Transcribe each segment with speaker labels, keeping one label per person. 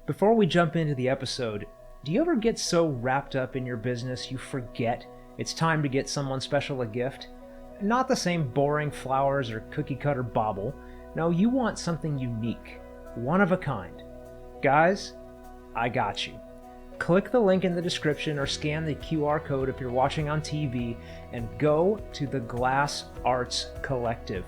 Speaker 1: Before we jump into the episode, do you ever get so wrapped up in your business you forget it's time to get someone special a gift? Not the same boring flowers or cookie cutter bauble. No, you want something unique, one of a kind. Guys, I got you. Click the link in the description or scan the QR code if you're watching on TV and go to the Glass Arts Collective.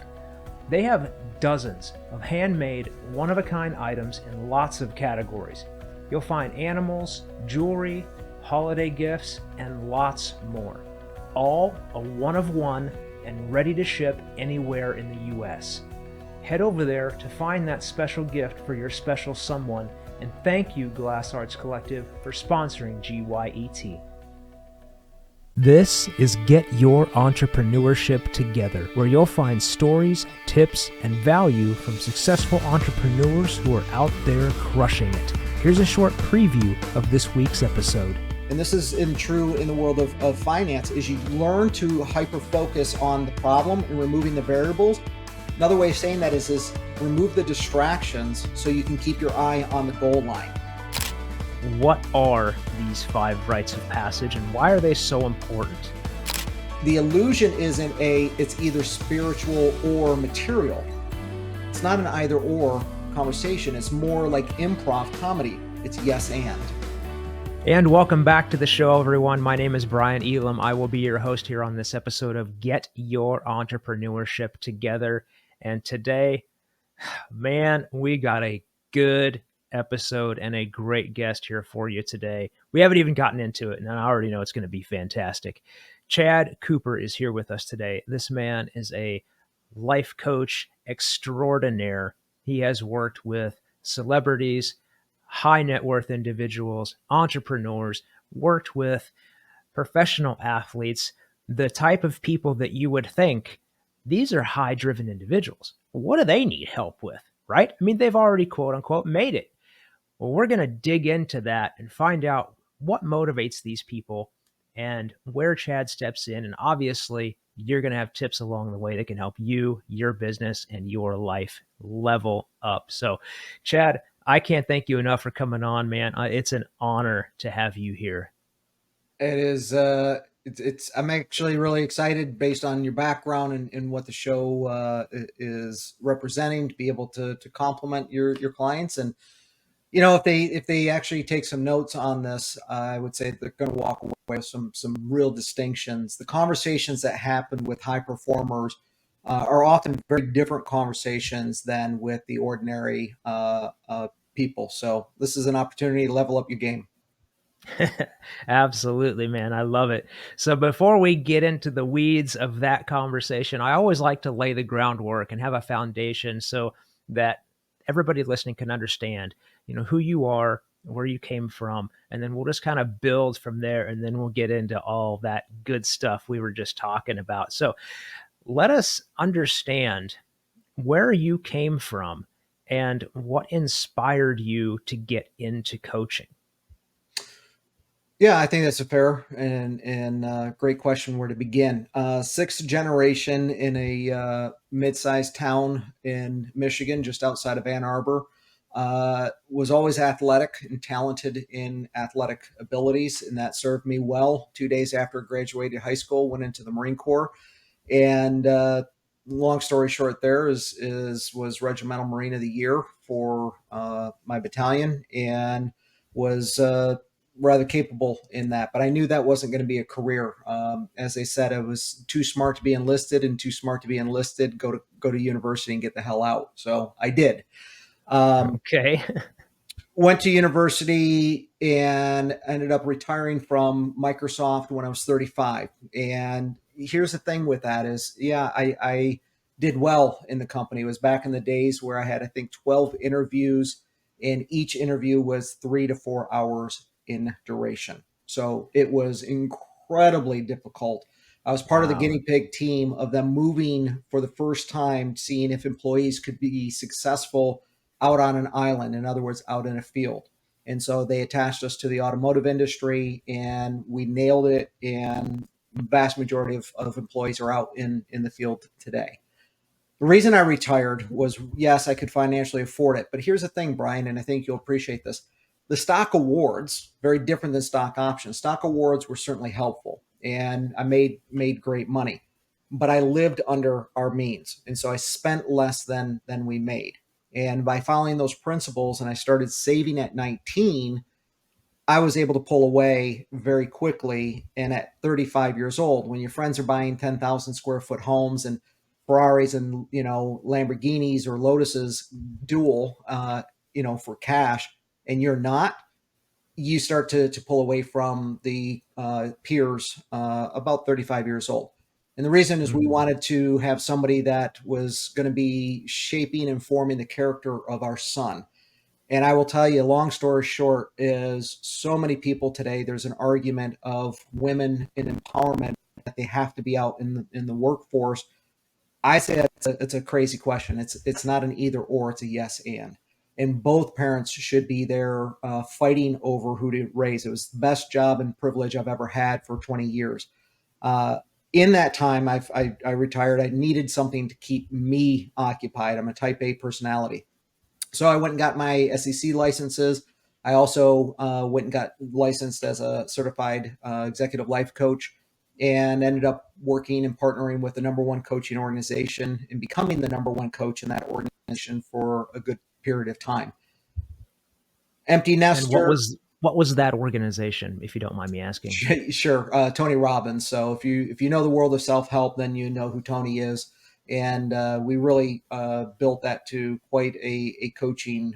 Speaker 1: They have dozens of handmade, one-of-a-kind items in lots of categories. You'll find animals, jewelry, holiday gifts, and lots more. All a one-of-one and ready to ship anywhere in the US. Head over there to find that special gift for your special someone, and thank you, Glass Arts Collective, for sponsoring GYET. This is Get Your Entrepreneurship Together, where you'll find stories, tips, and value from successful entrepreneurs who are out there crushing it. Here's a short preview of this week's episode.
Speaker 2: And this is true in the world of finance, is you learn to hyper-focus on the problem and removing the variables. Another way of saying that is remove the distractions so you can keep your eye on the goal line.
Speaker 1: What are these 5 rites of passage and why are they so important?
Speaker 2: The illusion isn't it's either spiritual or material. It's not an either or conversation. It's more like improv comedy. It's yes and.
Speaker 1: And welcome back to the show, everyone. My name is Brian Elam. I will be your host here on this episode of Get Your Entrepreneurship Together. And today, man, we got a good episode and a great guest here for you today. We haven't even gotten into it, and I already know it's going to be fantastic. Chad Cooper is here with us today. This man is a life coach extraordinaire. He has worked with celebrities, high net worth individuals, entrepreneurs, worked with professional athletes, the type of people that you would think these are high driven individuals. What do they need help with, right? I mean, they've already quote unquote made it. Well, we're going to dig into that and find out what motivates these people and where Chad steps in. And obviously, you're going to have tips along the way that can help you, your business, and your life level up. So, Chad, I can't thank you enough for coming on, man. It's an honor to have you here.
Speaker 2: It is. I'm actually really excited based on your background and what the show is representing to be able to compliment your clients. And you know, if they actually take some notes on this, I would say they're going to walk away with some real distinctions. The conversations that happen with high performers are often very different conversations than with the ordinary people. So this is an opportunity to level up your game.
Speaker 1: Absolutely, man. I love it. So before we get into the weeds of that conversation, I always like to lay the groundwork and have a foundation so that everybody listening can understand, you know, who you are, where you came from, and then we'll just kind of build from there, and then we'll get into all that good stuff we were just talking about. So let us understand where you came from and what inspired you to get into coaching.
Speaker 2: Yeah, I think that's a fair and great question where to begin. 6th generation in a mid-sized town in Michigan, just outside of Ann Arbor. Was always athletic and talented in athletic abilities, and that served me well. 2 days after I graduated high school, went into the Marine Corps, and long story short, there was Regimental Marine of the Year for my battalion, and was rather capable in that, but I knew that wasn't going to be a career. As they said, I was too smart to be enlisted, and too smart to be enlisted, go to university and get the hell out. So I did.
Speaker 1: Okay.
Speaker 2: Went to university and ended up retiring from Microsoft when I was 35. And here's the thing with that is, yeah, I did well in the company. It was back in the days where I had, I think, 12 interviews, and each interview was 3 to 4 hours in duration. So it was incredibly difficult. I was part of the guinea pig team of them moving for the first time, seeing if employees could be successful out on an island, in other words, out in a field. And so they attached us to the automotive industry, and we nailed it. And the vast majority of employees are out in the field today. The reason I retired was, yes, I could financially afford it. But here's the thing, Brian, and I think you'll appreciate this. The stock awards, very different than stock options. Stock awards were certainly helpful, and I made great money, but I lived under our means, and so I spent less than we made. And by following those principles, and I started saving at 19, I was able to pull away very quickly. And at 35 years old, when your friends are buying 10,000 square foot homes and Ferraris and Lamborghinis or Lotuses dual, for cash, and you're not, you start to pull away from the peers about 35 years old. And the reason is we
Speaker 1: Mhm.
Speaker 2: wanted to have somebody that was going to be shaping and forming the character of our son. And I will tell you, long story short, is so many people today, there's an argument of women in empowerment that they have to be out in the workforce. I say it's a crazy question. It's not an either or, it's a yes and both parents should be there fighting over who to raise. It was the best job and privilege I've ever had for 20 years. Uh, in that time, I retired. I needed something to keep me occupied. I'm a type A personality. So I went and got my SEC licenses. I also went and got licensed as a certified executive life coach and ended up working and partnering with the number one coaching organization and becoming the number one coach in that organization for a good period of time. Empty
Speaker 1: And what
Speaker 2: nester,
Speaker 1: was that organization, if you don't mind me asking?
Speaker 2: sure. Tony Robbins. So if you know the world of self help, then you know who Tony is, and we really built that to quite a coaching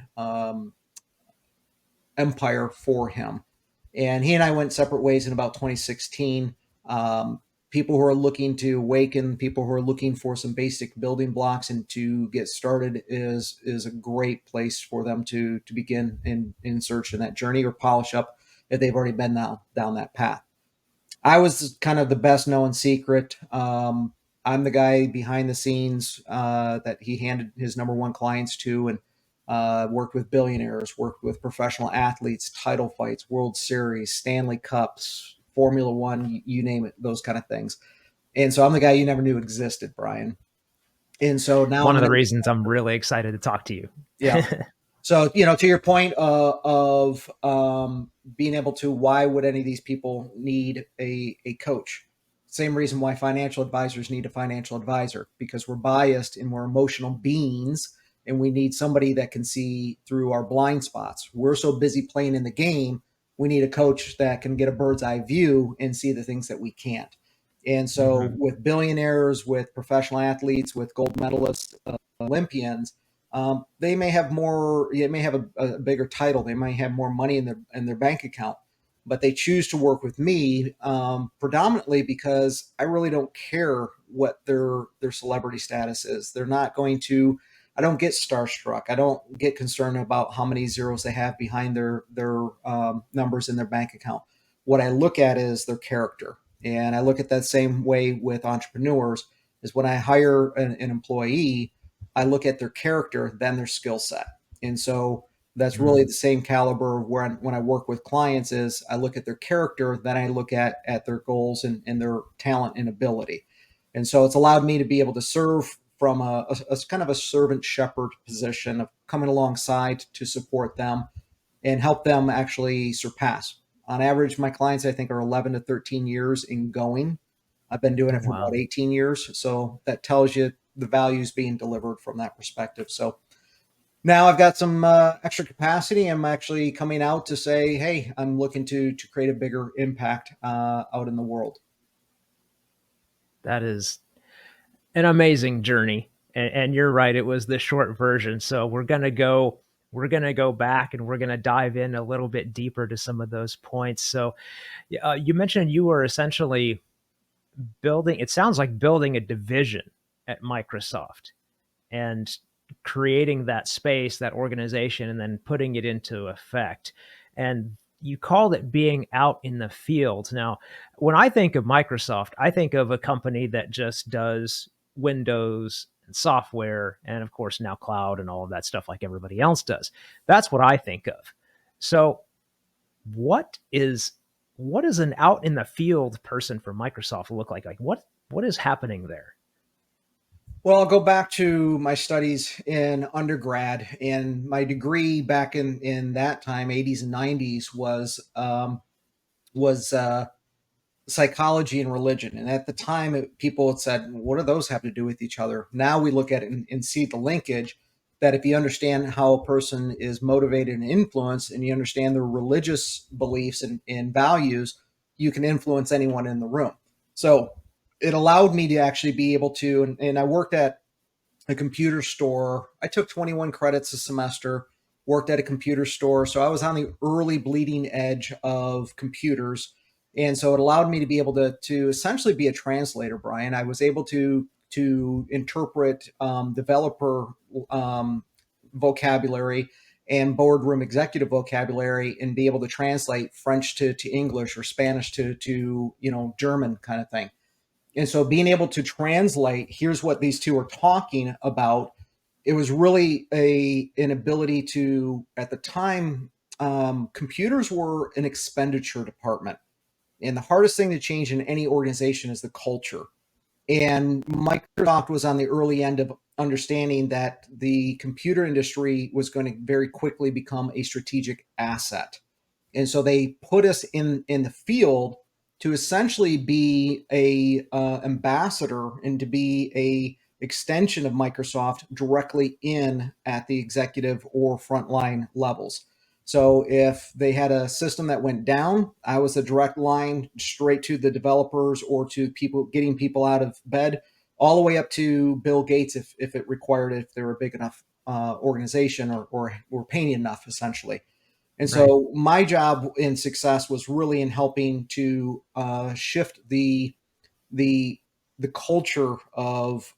Speaker 2: empire for him. And he and I went separate ways in about 2016. People who are looking to awaken, people who are looking for some basic building blocks and to get started is a great place for them to begin in search in that journey or polish up if they've already been down that path. I was kind of the best known secret. I'm the guy behind the scenes that he handed his number one clients to, and worked with billionaires, worked with professional athletes, title fights, World Series, Stanley Cups, Formula One, you name it, those kind of things. And so I'm the guy you never knew existed, Brian. And so now
Speaker 1: One
Speaker 2: I'm
Speaker 1: of
Speaker 2: an
Speaker 1: the reasons I'm really excited to talk to you.
Speaker 2: yeah. So, to your point of being able to, why would any of these people need a coach? Same reason why financial advisors need a financial advisor, because we're biased and we're emotional beings, and we need somebody that can see through our blind spots. We're so busy playing in the game, we need a coach that can get a bird's eye view and see the things that we can't. And so,
Speaker 1: Mhm.
Speaker 2: with billionaires, with professional athletes, with gold medalists, Olympians, they may have more. They may have a bigger title. They might have more money in their bank account, but they choose to work with me predominantly because I really don't care what their celebrity status is. They're not going to. I don't get starstruck. I don't get concerned about how many zeros they have behind their numbers in their bank account. What I look at is their character, and I look at that same way with entrepreneurs. Is when I hire an employee, I look at their character than their skill set. And so that's really
Speaker 1: Mhm.
Speaker 2: the same caliber where when I work with clients is I look at their character, then I look at their goals and their talent and ability. And so it's allowed me to be able to serve from a kind of a servant shepherd position of coming alongside to support them and help them actually surpass. On average, my clients, I think, are 11 to 13 years in going. I've been doing
Speaker 1: Oh,
Speaker 2: it for about
Speaker 1: wow.
Speaker 2: 18 years. So that tells you the values being delivered from that perspective. So now I've got some extra capacity. I'm actually coming out to say, hey, I'm looking to create a bigger impact out in the world.
Speaker 1: That is an amazing journey. And you're right, it was the short version. So we're gonna go back and we're gonna dive in a little bit deeper to some of those points. So you mentioned you were essentially building. It sounds like building a division at Microsoft and creating that space, that organization, and then putting it into effect. And you called it being out in the field. Now, when I think of Microsoft, I think of a company that just does Windows and software, and of course, now cloud and all of that stuff like everybody else does. That's what I think of. So, what is what does an out in the field person for Microsoft look like? Like what is happening there?
Speaker 2: Well, I'll go back to my studies in undergrad, and my degree back in that time, 80s and 90s, was psychology and religion. And at the time, people had said, what do those have to do with each other? Now we look at it and see the linkage that if you understand how a person is motivated and influenced, and you understand their religious beliefs and values, you can influence anyone in the room. So it allowed me to actually be able to, and I worked at a computer store. I took 21 credits a semester, worked at a computer store. So I was on the early bleeding edge of computers. And so it allowed me to be able to essentially be a translator, Brian. I was able to interpret developer vocabulary and boardroom executive vocabulary and be able to translate French to English or Spanish to German kind of thing. And so being able to translate, here's what these two are talking about, it was really an ability to, at the time, computers were an expenditure department. And the hardest thing to change in any organization is the culture. And Microsoft was on the early end of understanding that the computer industry was going to very quickly become a strategic asset. And so they put us in the field to essentially be a ambassador and to be a extension of Microsoft directly in at the executive or frontline levels. So if they had a system that went down, I was a direct line straight to the developers or to people, getting people out of bed, all the way up to Bill Gates if it required it, if they were a big enough organization or were paying enough, essentially. And
Speaker 1: Right.
Speaker 2: so my job in success was really in helping to shift the the culture of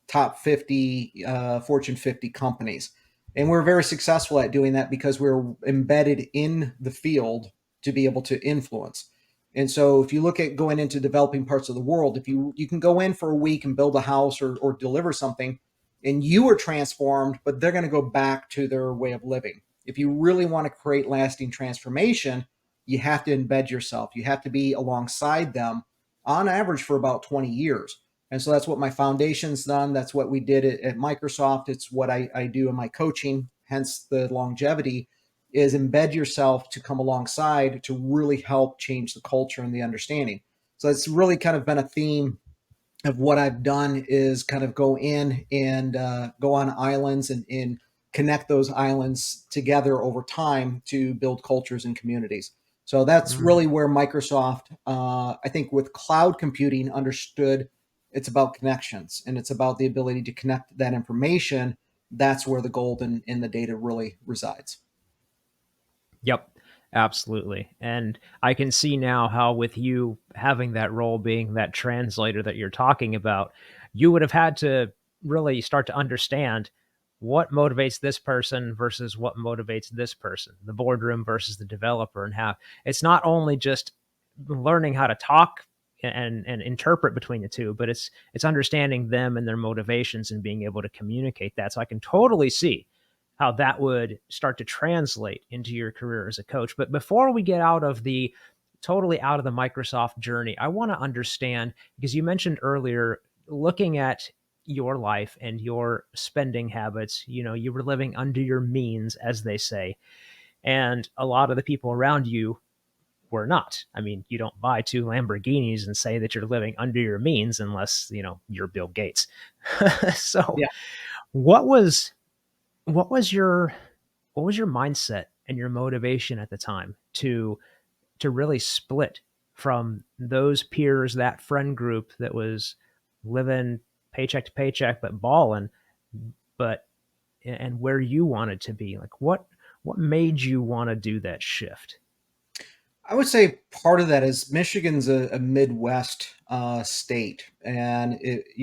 Speaker 2: top 50 Fortune 50 companies. And we're very successful at doing that because we're embedded in the field to be able to influence. And so if you look at going into developing parts of the world, if you can go in for a week and build a house or deliver something and you are transformed, but they're going to go back to their way of living. If you really want to create lasting transformation, you have to embed yourself. You have to be alongside them on average for about 20 years. And so that's what my foundation's done. That's what we did at Microsoft. It's what I do in my coaching, hence the longevity, is embed yourself to come alongside to really help change the culture and the understanding. So it's really kind of been a theme of what I've done is kind of go in and go on islands and connect those islands together over time to build cultures and communities. So that's
Speaker 1: Mm.
Speaker 2: really where Microsoft, I think, with cloud computing, understood it's about connections and it's about the ability to connect that information. That's where the gold in the data really resides.
Speaker 1: Yep, absolutely. And I can see now how, with you having that role being that translator that you're talking about, you would have had to really start to understand what motivates this person versus what motivates this person, the boardroom versus the developer, and how it's not only just learning how to talk and interpret between the two, but it's understanding them and their motivations and being able to communicate that. So I can totally see how that would start to translate into your career as a coach. But before we get out of the totally out of the Microsoft journey, I want to understand, because you mentioned earlier, looking at your life and your spending habits, you were living under your means, as they say, and a lot of the people around you were not. I mean, you don't buy two Lamborghinis and say that you're living under your means unless, you're Bill Gates. So,
Speaker 2: Yeah.
Speaker 1: what was what was your what was your mindset and your motivation at the time to really split from those peers, that friend group that was living paycheck to paycheck but balling, but and where you wanted to be? Like, what made you want to do that shift?
Speaker 2: I would say part of that is Michigan's a Midwest state, and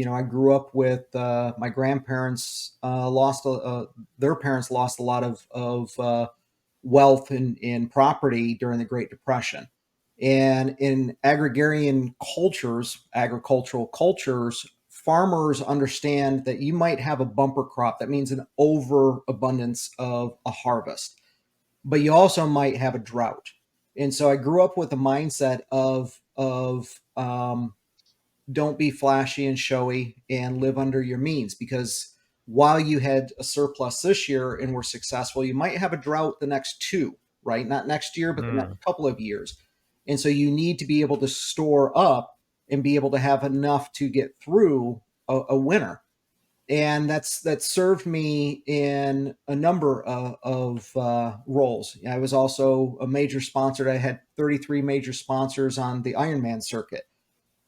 Speaker 2: I grew up with my grandparents their parents lost a lot of wealth in property during the Great Depression, and in agrarian cultures, agricultural cultures, farmers understand that you might have a bumper crop. That means an overabundance of a harvest, but you also might have a drought. And so I grew up with a mindset of don't be flashy and showy and live under your means, because while you had a surplus this year and were successful, you might have a drought the next two, right? Not next year, but the next
Speaker 1: Mm.
Speaker 2: couple of years. And so you need to be able to store up and be able to have enough to get through a winter. And that served me in a number of roles. I was also a major sponsor. I had 33 major sponsors on the Ironman circuit.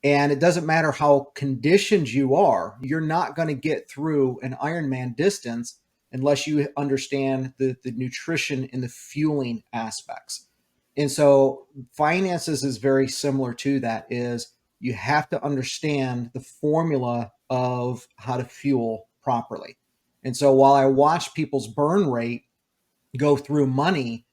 Speaker 2: And it doesn't matter how conditioned you are, you're not going to get through an Ironman distance unless you understand the nutrition and the fueling aspects. And so finances is very similar to that, is you have to understand the formula of how to fuel properly. And so while I watch people's burn rate go through money,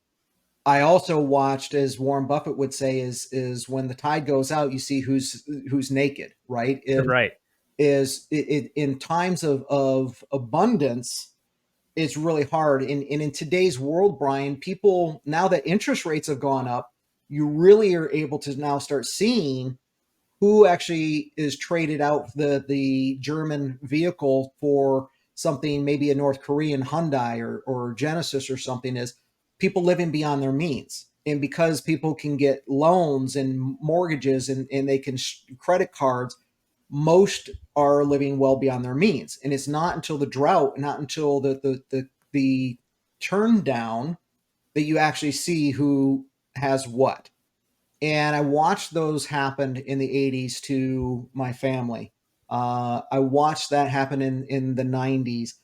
Speaker 2: I also watched, as Warren Buffett would say, is when the tide goes out, you see who's naked, right?
Speaker 1: Right.
Speaker 2: In times of abundance, it's really hard. And in today's world, Brian, people, now that interest rates have gone up, you really are able to now start seeing who actually is traded out the German vehicle for something, maybe a North Korean Hyundai or Genesis or something, is people living beyond their means. And because people can get loans and mortgages and they can credit cards, most are living well beyond their means. And it's not until the drought, not until the turn down, that you actually see who has what. And I watched those happen in the 80s to my family. I watched that happen in the 90s.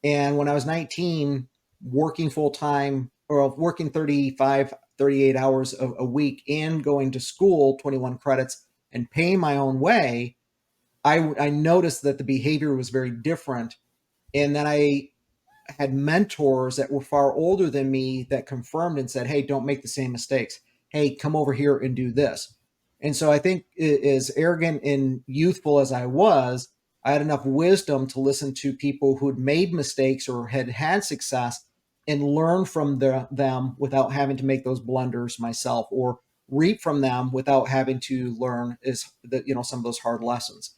Speaker 2: And when I was 19, working full time, or working 35, 38 hours a week and going to school, 21 credits, and paying my own way, I noticed that the behavior was very different. And then I had mentors that were far older than me that confirmed and said, hey, don't make the same mistakes. Hey, come over here and do this. And so I think, as arrogant and youthful as I was, I had enough wisdom to listen to people who had made mistakes or had had success and learn from them without having to make those blunders myself, or reap from them without having to learn some of those hard lessons.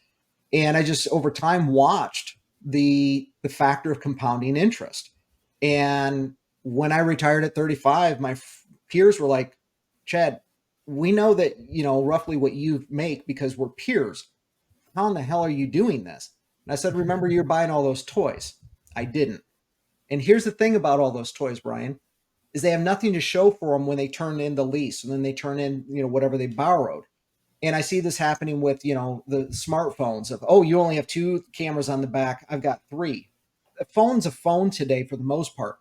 Speaker 2: And I just over time watched the factor of compounding interest. And when I retired at 35, my peers were like, Chad, we know that roughly what you make because we're peers. How in the hell are you doing this? And I said, remember, you're buying all those toys. I didn't. And here's the thing about all those toys, Brian, is they have nothing to show for them when they turn in the lease, and then they turn in whatever they borrowed. And I see this happening with the smartphones of, oh, you only have two cameras on the back, I've got three. A phone's a phone today for the most part.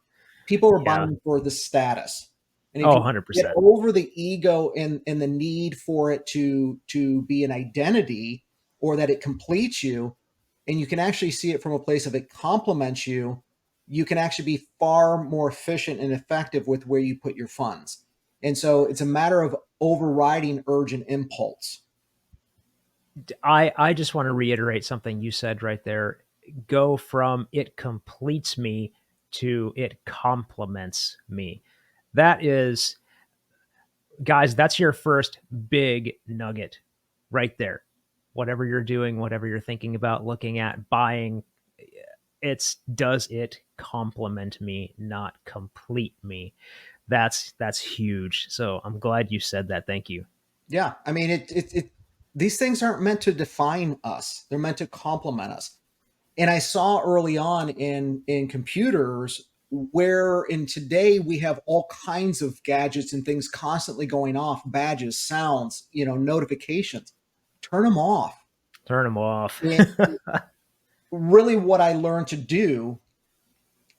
Speaker 2: People are
Speaker 1: Yeah.
Speaker 2: buying for the status. And if
Speaker 1: Oh,
Speaker 2: you get
Speaker 1: 100%.
Speaker 2: over the ego and the need for it to be an identity, or that it completes you, and you can actually see it from a place of it complements you, you can actually be far more efficient and effective with where you put your funds. And so it's a matter of overriding urge and impulse.
Speaker 1: I just want to reiterate something you said right there. Go from it completes me to it complements me. That is, guys, that's your first big nugget right there. Whatever you're doing, whatever you're thinking about, looking at, buying, it's does it complement me, not complete me. That's huge. So I'm glad you said that. Thank you.
Speaker 2: Yeah, I mean, these things aren't meant to define us; they're meant to complement us. And I saw early on in computers, where in today we have all kinds of gadgets and things constantly going off, badges, sounds, notifications. Turn them off.
Speaker 1: Turn them off.
Speaker 2: And really, what I learned to do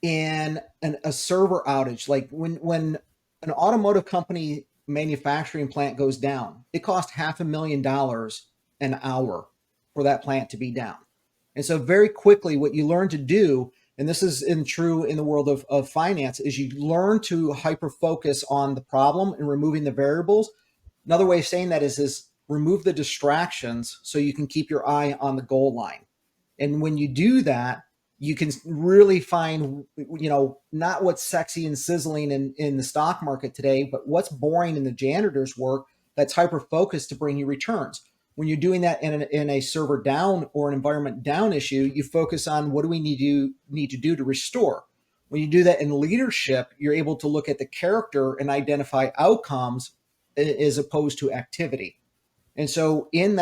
Speaker 2: in a server outage, like when an automotive company manufacturing plant goes down, it costs $500,000 an hour for that plant to be down. And so very quickly, what you learn to do, and this is true in the world of finance, is you learn to hyper focus on the problem and removing the variables. Another way of saying that is remove the distractions so you can keep your eye on the goal line. And when you do that, you can really find, not what's sexy and sizzling in the stock market today, but what's boring in the janitor's work that's hyper focused to bring you returns. When you're doing that in a server down or an environment down issue, you focus on what do we need to do to restore. When you do that in leadership, you're able to look at the character and identify outcomes as opposed to activity. And so in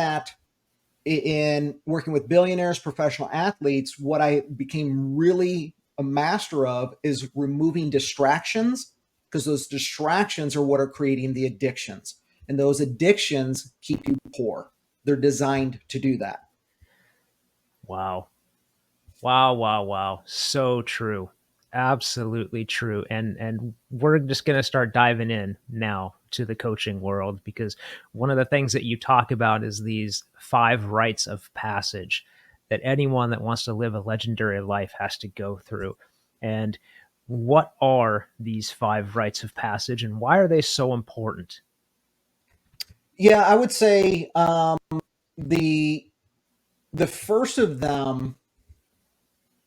Speaker 2: working with billionaires, professional athletes, what I became really a master of is removing distractions, because those distractions are what are creating the addictions. And those addictions keep you poor. They're designed to do that.
Speaker 1: Wow. Wow, wow, wow. So true. Absolutely true. And we're just going to start diving in now to the coaching world, because one of the things that you talk about is these 5 rites of passage that anyone that wants to live a legendary life has to go through. And what are these 5 rites of passage, and why are they so important?
Speaker 2: Yeah, I would say the the first of them,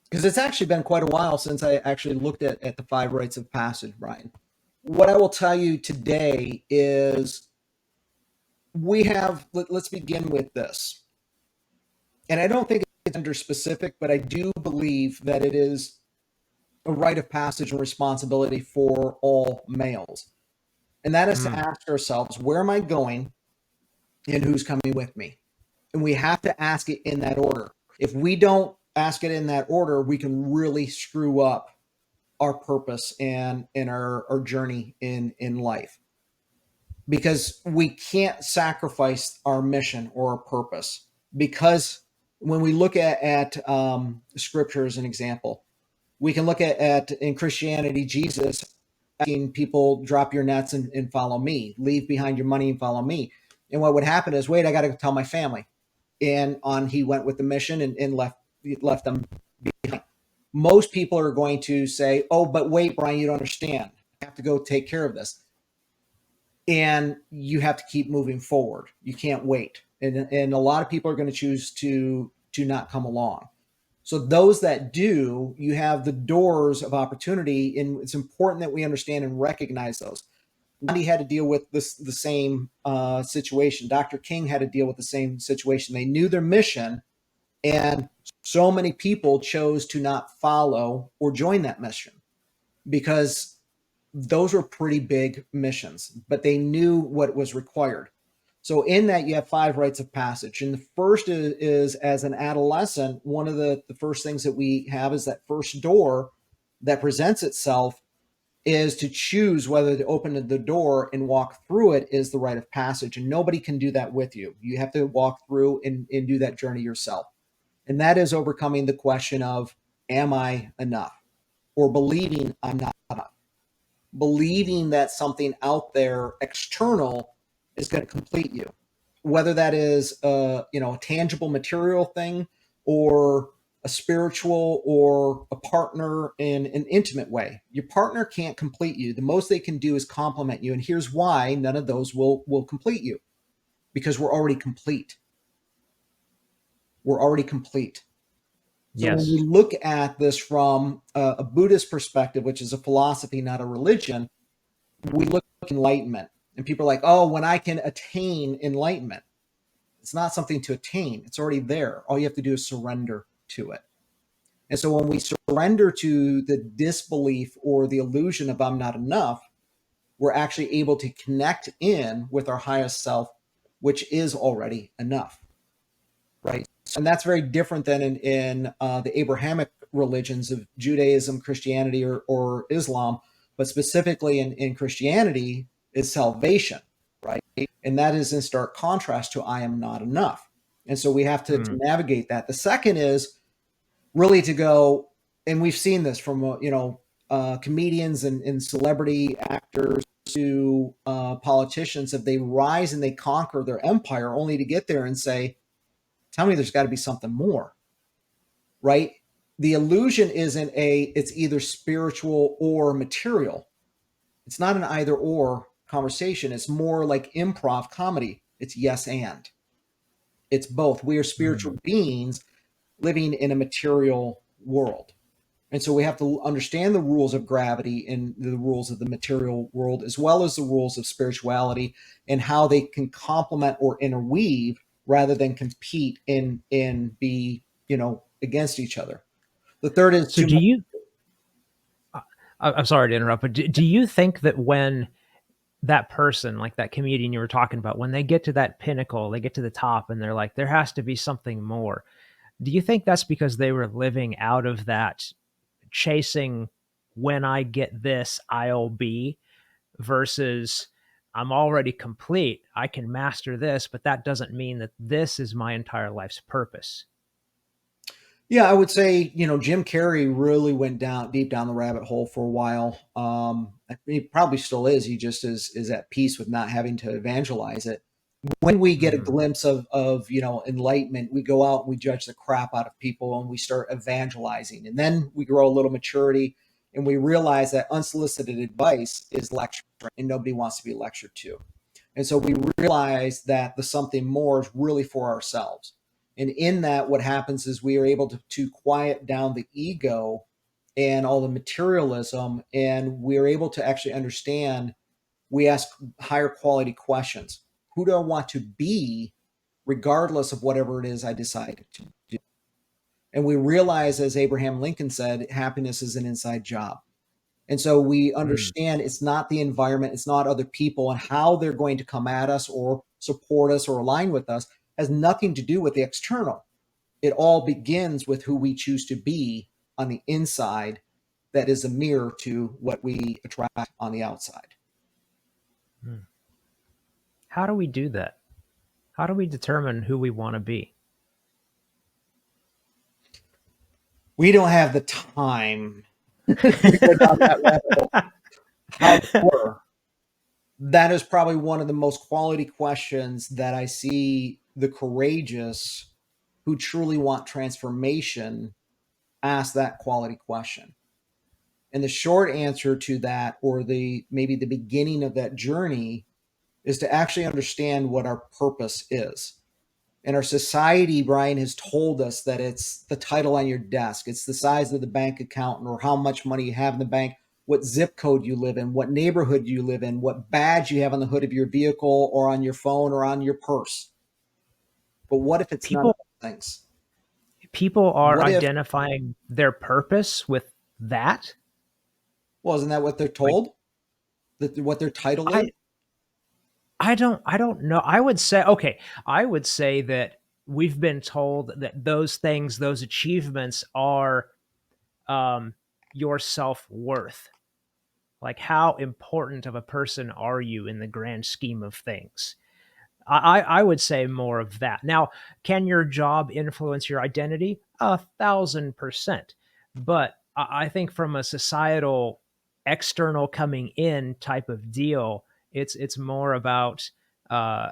Speaker 2: because it's actually been quite a while since I actually looked at the 5 rites of passage, Brian. What I will tell you today is let's begin with this. And I don't think it's gender specific, but I do believe that it is a rite of passage and responsibility for all males. And that is to
Speaker 1: Mm,
Speaker 2: ask ourselves, where am I going and who's coming with me? And we have to ask it in that order. If we don't ask it in that order, we can really screw up our purpose and our journey in life, because we can't sacrifice our mission or our purpose. Because when we look at scripture as an example, we can look at in Christianity, Jesus asking people, drop your nets and follow me, leave behind your money and follow me. And what would happen is, wait, I got to tell my family. And on he went with the mission and left them behind. Most people are going to say, oh, but wait, Brian, you don't understand. I have to go take care of this. And you have to keep moving forward. You can't wait. And a lot of people are going to choose to not come along. So those that do, you have the doors of opportunity, and it's important that we understand and recognize those. Gandhi had to deal with the same situation. Dr. King had to deal with the same situation. They knew their mission, and so many people chose to not follow or join that mission because those were pretty big missions, but they knew what was required. So in that, you have 5 rites of passage. And the first is as an adolescent, one of the first things that we have is that first door that presents itself is to choose whether to open the door and walk through it is the rite of passage. And nobody can do that with you. You have to walk through and do that journey yourself. And that is overcoming the question of, am I enough? Or believing I'm not enough. Believing that something out there external is going to complete you, whether that is a tangible material thing or a spiritual or a partner in an intimate way. Your partner can't complete you. The most they can do is complement you. And here's why none of those will complete you, because we're already complete. We're already complete. So when we
Speaker 1: yes.
Speaker 2: look at this from a Buddhist perspective, which is a philosophy, not a religion, we look at enlightenment. And people are like, oh, when I can attain enlightenment, it's not something to attain. It's already there. All you have to do is surrender to it. And so when we surrender to the disbelief or the illusion of I'm not enough, we're actually able to connect in with our highest self, which is already enough, right? And that's very different than in the Abrahamic religions of Judaism, Christianity, or Islam, but specifically in Christianity is salvation, right? And that is in stark contrast to I am not enough. And so we have to
Speaker 1: Mm,
Speaker 2: navigate that. The second is really to go, and we've seen this from comedians and celebrity actors to politicians, if they rise and they conquer their empire only to get there and say, tell me there's got to be something more, right? The illusion isn't it's either spiritual or material. It's not an either or conversation. It's more like improv comedy. It's yes and. It's both. We are spiritual
Speaker 1: mm.
Speaker 2: beings living in a material world. And so we have to understand the rules of gravity and the rules of the material world, as well as the rules of spirituality and how they can complement or interweave rather than compete and be, against each other. The third is
Speaker 1: So
Speaker 2: too
Speaker 1: do
Speaker 2: much.
Speaker 1: you, I'm sorry to interrupt, but do you think that when that person, like that comedian you were talking about, when they get to that pinnacle, they get to the top and they're like, there has to be something more. Do you think that's because they were living out of that chasing, when I get this, I'll be, versus I'm already complete, I can master this, but that doesn't mean that this is my entire life's purpose?
Speaker 2: Yeah, I would say, Jim Carrey really went down deep down the rabbit hole for a while. He probably still is. He just is at peace with not having to evangelize it. When we get a
Speaker 1: Mm-hmm.
Speaker 2: glimpse of enlightenment, we go out and we judge the crap out of people and we start evangelizing. And then we grow a little maturity and we realize that unsolicited advice is lecturing and nobody wants to be lectured to. And so we realize that the something more is really for ourselves. And in that, what happens is we are able to quiet down the ego and all the materialism, and we're able to actually understand. We ask higher quality questions. Who do I want to be, regardless of whatever it is I decide to do? And we realize, as Abraham Lincoln said, happiness is an inside job. And so we
Speaker 1: Mm.
Speaker 2: understand it's not the environment, it's not other people, and how they're going to come at us or support us or align with us has nothing to do with the external. It all begins with who we choose to be on the inside, that is a mirror to what we attract on the outside.
Speaker 1: Mm. How do we do that? How do we determine who we want to be?
Speaker 2: We don't have the time to go down that rabbit hole. However, that is probably one of the most quality questions that I see the courageous who truly want transformation ask that quality question. And the short answer to that, or the maybe the beginning of that journey, is to actually understand what our purpose is. And our society, Brian, has told us that it's the title on your desk, it's the size of the bank account, or how much money you have in the bank, what zip code you live in, what neighborhood you live in, what badge you have on the hood of your vehicle or on your phone or on your purse. But what if it's none of
Speaker 1: people
Speaker 2: those things?
Speaker 1: people are
Speaker 2: What if,
Speaker 1: identifying their purpose with that.
Speaker 2: well, isn't that what they're
Speaker 1: Like,
Speaker 2: told? That what their title is?
Speaker 1: I I don't know. I would say, okay, I would say that we've been told that those things, those achievements are, um, your self-worth. Like, how important of a person are you in the grand scheme of things? I would say more of that. Now, can your job influence your identity? 1,000%. But I think from a societal, external coming in type of deal, it's more about, uh,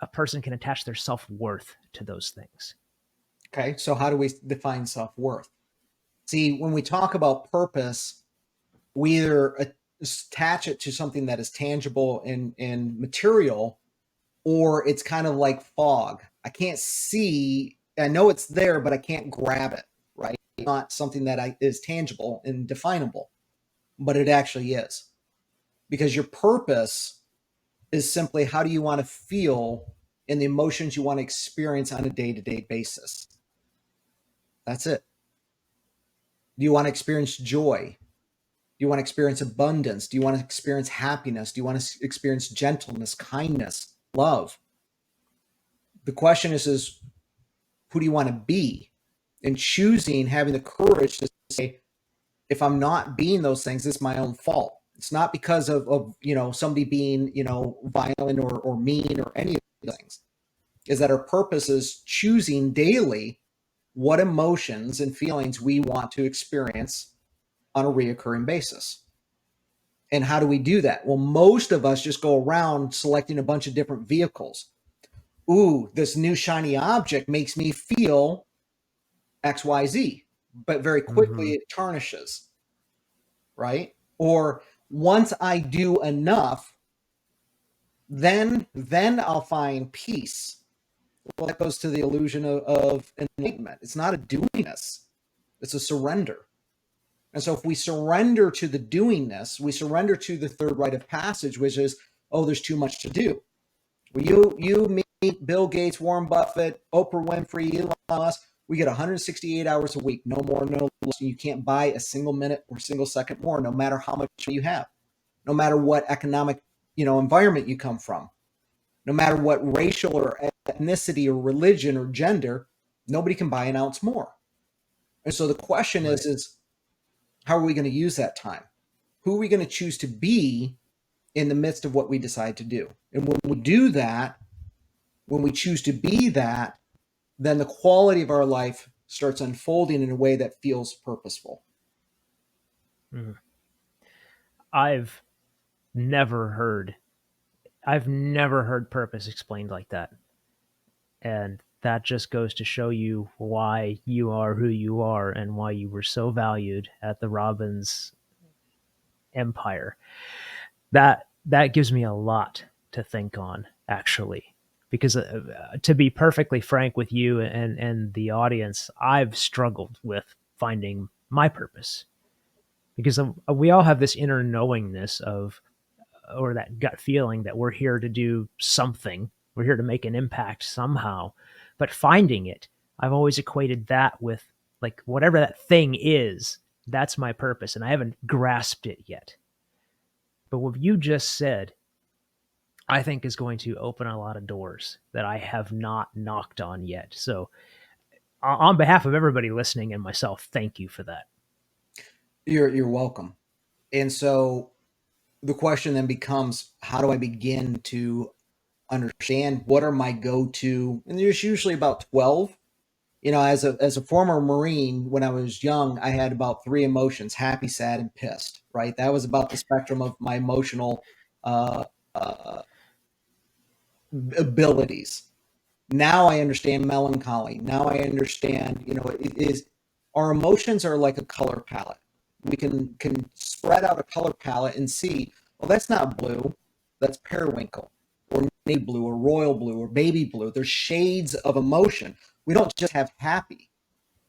Speaker 1: a person can attach their self worth to those things.
Speaker 2: Okay, so how do we define self worth? See, when we talk about purpose, we either attach it to something that is tangible and material, or it's kind of like fog. I can't see, I know it's there, but I can't grab it, right? It's not something that is tangible and definable, but it actually is. Because your purpose is simply how do you want to feel and the emotions you want to experience on a day to day basis. That's it. Do you want to experience joy? Do you want to experience abundance? Do you want to experience happiness? Do you want to experience gentleness, kindness, love? The question is who do you want to be? And choosing, having the courage to say, if I'm not being those things, it's my own fault. It's not because of somebody being, violent or mean or any of those things. Is that our purpose is choosing daily what emotions and feelings we want to experience on a reoccurring basis. And how do we do that? Well, most of us just go around selecting a bunch of different vehicles. Ooh, this new shiny object makes me feel XYZ, but very quickly
Speaker 1: Mm-hmm.
Speaker 2: it tarnishes, right? Or once I do enough, then I'll find peace. Well, that goes to the illusion of enlightenment. It's not a doingness, it's a surrender. And so if we surrender to the doingness, we surrender to the third rite of passage, which is, oh, there's too much to do. You, me, Bill Gates, Warren Buffett, Oprah Winfrey, Elon Musk, we get 168 hours a week, no more, no less. You can't buy a single minute or single second more, no matter how much you have, no matter what economic, environment you come from, no matter what racial or ethnicity or religion or gender, nobody can buy an ounce more. And so the question
Speaker 1: Right.
Speaker 2: is how are we going to use that time? Who are we going to choose to be in the midst of what we decide to do? And when we do that, when we choose to be that, then the quality of our life starts unfolding in a way that feels purposeful.
Speaker 1: Mhm. I've never heard I've never heard purpose explained like that. And that just goes to show you why you are who you are and why you were so valued at the Robbins empire. That gives me a lot to think on, actually, because to be perfectly frank with you and the audience, I've struggled with finding my purpose because we all have this inner knowingness of, or that gut feeling that we're here to do something, we're here to make an impact somehow, but finding it, I've always equated that with like whatever that thing is, that's my purpose, and I haven't grasped it yet. But what you just said, I think is going to open a lot of doors that I have not knocked on yet. So, on behalf of everybody listening and myself, thank you for that.
Speaker 2: You're welcome. And so the question then becomes, how do I begin to understand what are my go-to? And there's usually about 12. As a former Marine, when I was young, I had about three emotions: happy, sad, and pissed. Right, that was about the spectrum of my emotional uh, uh, abilities. Now I understand melancholy. Now I understand, it is our emotions are like a color palette. We can spread out a color palette and see, well, that's not blue, that's periwinkle, or navy blue, or royal blue, or baby blue. There's shades of emotion. We don't just have happy.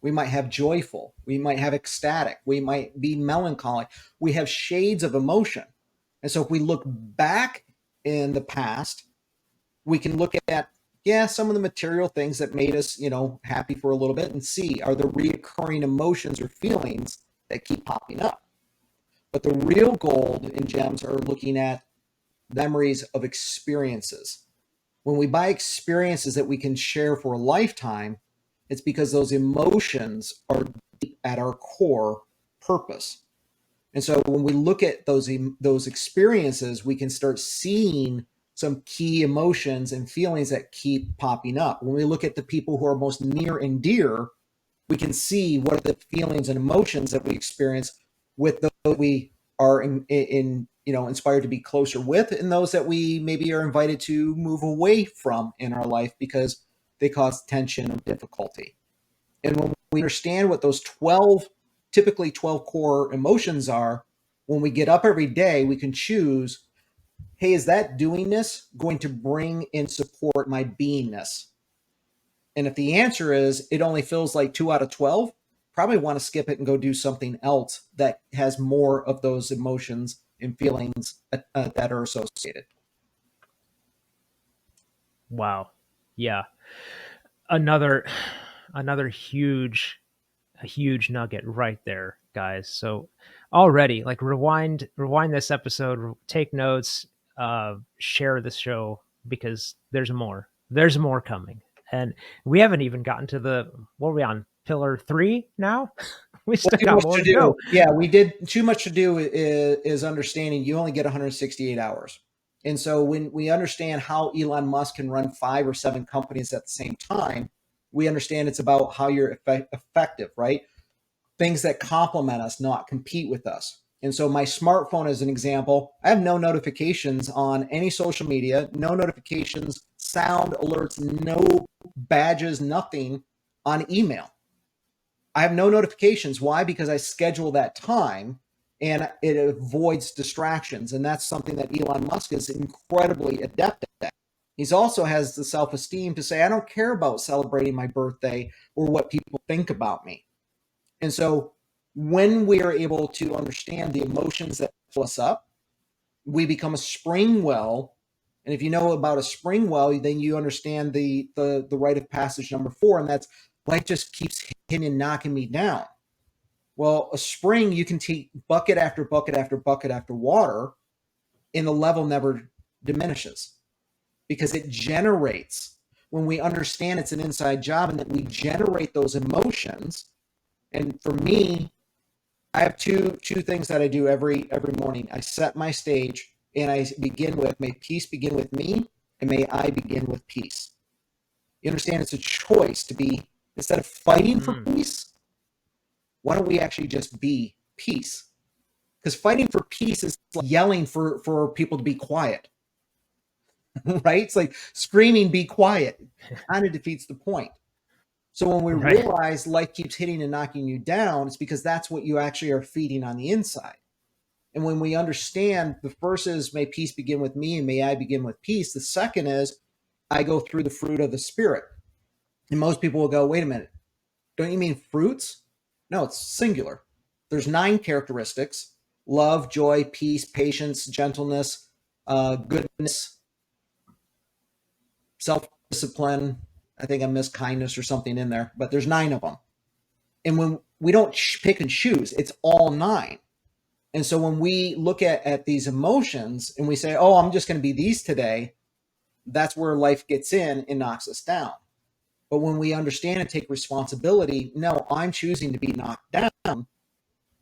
Speaker 2: We might have joyful. We might have ecstatic. We might be melancholy. We have shades of emotion. And so if we look back in the past, we can look at, yeah, some of the material things that made us, happy for a little bit, and see, are the reoccurring emotions or feelings that keep popping up. But the real gold in gems are looking at memories of experiences. When we buy experiences that we can share for a lifetime, it's because those emotions are deep at our core purpose. And so when we look at those experiences, we can start seeing some key emotions and feelings that keep popping up. When we look at the people who are most near and dear, we can see what are the feelings and emotions that we experience with those that we are inspired to be closer with, and those that we maybe are invited to move away from in our life because they cause tension or difficulty. And when we understand what those typically 12 core emotions are, when we get up every day, we can choose, hey, is that doingness going to bring and support my beingness? And if the answer is it only feels like 2 out of 12, probably want to skip it and go do something else that has more of those emotions and feelings that are associated.
Speaker 1: Wow. Yeah. Another another huge a huge nugget right there, guys. So already, like, rewind this episode, take notes, share the show, because there's more coming. And we haven't even gotten to the, what are we on, pillar 3 now? We
Speaker 2: Well,
Speaker 1: still
Speaker 2: too
Speaker 1: got
Speaker 2: much
Speaker 1: more
Speaker 2: to
Speaker 1: to
Speaker 2: do.
Speaker 1: go.
Speaker 2: Yeah, we did too much to do is understanding you only get 168 hours. And so when we understand how Elon Musk can run 5 or 7 companies at the same time, we understand it's about how you're effective, right? Things that complement us, not compete with us. And so my smartphone, as an example, I have no notifications on any social media, no notifications, sound alerts, no badges, nothing on email. I have no notifications. Why? Because I schedule that time and it avoids distractions. And that's something that Elon Musk is incredibly adept at. He's also has the self-esteem to say, I don't care about celebrating my birthday or what people think about me. And so when we are able to understand the emotions that fill us up, we become a spring well And if you know about a spring well, then you understand the rite of passage number 4, and that's life just keeps hitting and knocking me down. Well, a spring, you can take bucket after bucket after bucket after water, and the level never diminishes because it generates. When we understand it's an inside job and that we generate those emotions, and for me, I have two things that I do every morning. I set my stage and I begin with, may peace begin with me, and may I begin with peace. You understand it's a choice to be, instead of fighting for peace, why don't we actually just be peace? Because fighting for peace is like yelling for people to be quiet, right? It's like screaming, be quiet. It kind of defeats the point. So when we
Speaker 1: Right.
Speaker 2: realize life keeps hitting and knocking you down, it's because that's what you actually are feeding on the inside. And when we understand, the first is, may peace begin with me and may I begin with peace. The second is, I go through the fruit of the Spirit. And most people will go, wait a minute, don't you mean fruits? No, it's singular. There's 9 characteristics: love, joy, peace, patience, gentleness, goodness, self-discipline. I think I missed kindness or something in there, but there's 9 of them. And when we don't pick and choose, it's all 9. And so when we look at these emotions and we say, oh, I'm just going to be these today, that's where life gets in and knocks us down. But when we understand and take responsibility, no, I'm choosing to be knocked down,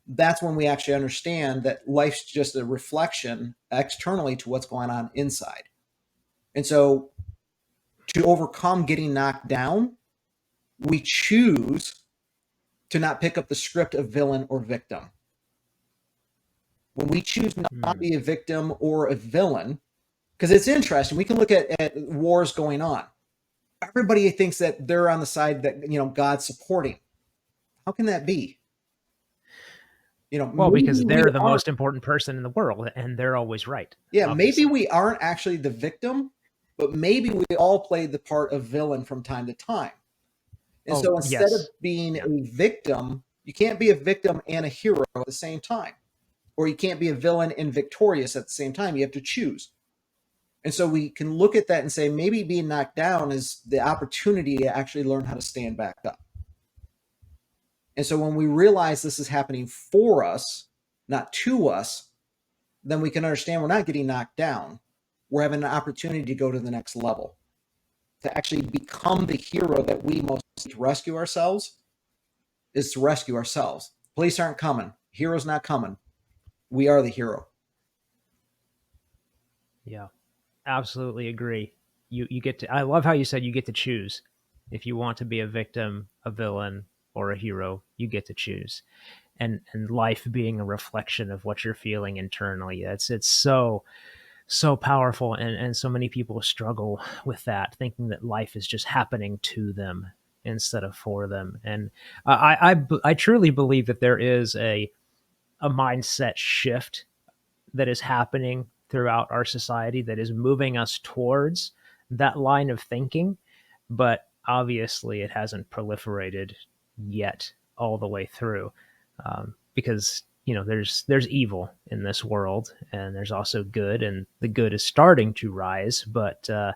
Speaker 2: that's when we actually understand that life's just a reflection externally to what's going on inside. And so to overcome getting knocked down, we choose to not pick up the script of villain or victim. When we choose not to be a victim or a villain, because it's interesting, we can look at wars going on. Everybody thinks that they're on the side that, God's supporting. How can that be?
Speaker 1: Well, because
Speaker 2: Maybe we
Speaker 1: they're the
Speaker 2: aren't.
Speaker 1: most important person in the world, and they're always right.
Speaker 2: Yeah, maybe
Speaker 1: Obviously.
Speaker 2: we aren't actually the victim, but maybe we all play the part of villain from time to time. And
Speaker 1: Oh,
Speaker 2: so instead of
Speaker 1: yes.
Speaker 2: being
Speaker 1: Yeah.
Speaker 2: a victim, you can't be a victim and a hero at the same time. Or you can't be a villain and victorious at the same time. You have to choose. And so we can look at that and say, maybe being knocked down is the opportunity to actually learn how to stand back up. And so when we realize this is happening for us, not to us, then we can understand we're not getting knocked down. We're having an opportunity to go to the next level, to actually become the hero that we most need to rescue ourselves, is to rescue ourselves. Police aren't coming. Hero's not coming. We are the hero.
Speaker 1: Yeah. Absolutely agree. You get to, I love how you said you get to choose. If you want to be a victim, a villain, or a hero, you get to choose. And life being a reflection of what you're feeling internally. It's so powerful, and so many people struggle with that, thinking that life is just happening to them instead of for them. And I truly believe that there is a mindset shift that is happening throughout our society that is moving us towards that line of thinking, but obviously it hasn't proliferated yet all the way through, because there's evil in this world, and there's also good, and the good is starting to rise, but
Speaker 2: No, the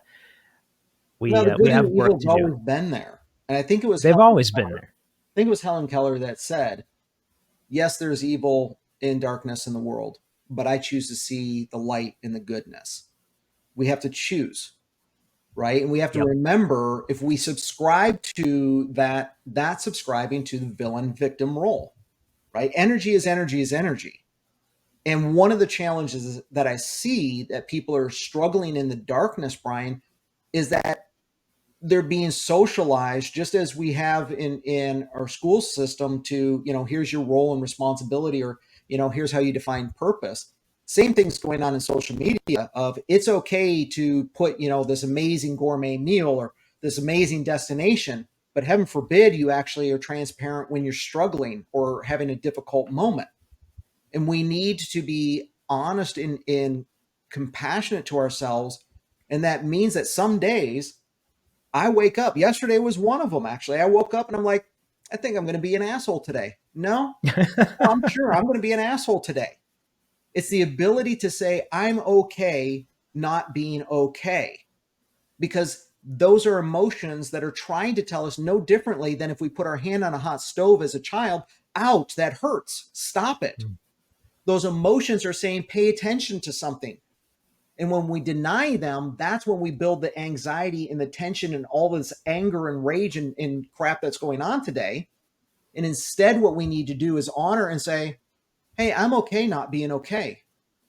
Speaker 1: we
Speaker 2: good and
Speaker 1: have
Speaker 2: the
Speaker 1: work
Speaker 2: evil's
Speaker 1: to do.
Speaker 2: always been there. And I think it was
Speaker 1: They've always been there.
Speaker 2: Helen Keller that said, yes, there's evil and darkness in the world, but I choose to see the light in the goodness. We have to choose, right? And we have to
Speaker 1: Yep.
Speaker 2: remember, if we subscribe to that, that's subscribing to the villain victim role, right? Energy is energy is energy. And one of the challenges that I see that people are struggling in the darkness, Brian, is that they're being socialized just as we have in our school system to, here's your role and responsibility, or, here's how you define purpose. Same thing's going on in social media of, it's okay to put, this amazing gourmet meal or this amazing destination, but heaven forbid you actually are transparent when you're struggling or having a difficult moment. And we need to be honest in compassionate to ourselves. And that means that some days I wake up. Yesterday was one of them, actually. I woke up and I'm like, I think I'm going to be an asshole today. No, I'm sure I'm going to be an asshole today. It's the ability to say, I'm okay not being okay, because those are emotions that are trying to tell us no differently than if we put our hand on a hot stove as a child. Ouch, that hurts. Stop it.
Speaker 1: Mm.
Speaker 2: Those emotions are saying pay attention to something. And when we deny them, that's when we build the anxiety and the tension and all this anger and rage and crap that's going on today. And instead, what we need to do is honor and say, hey, I'm okay not being okay.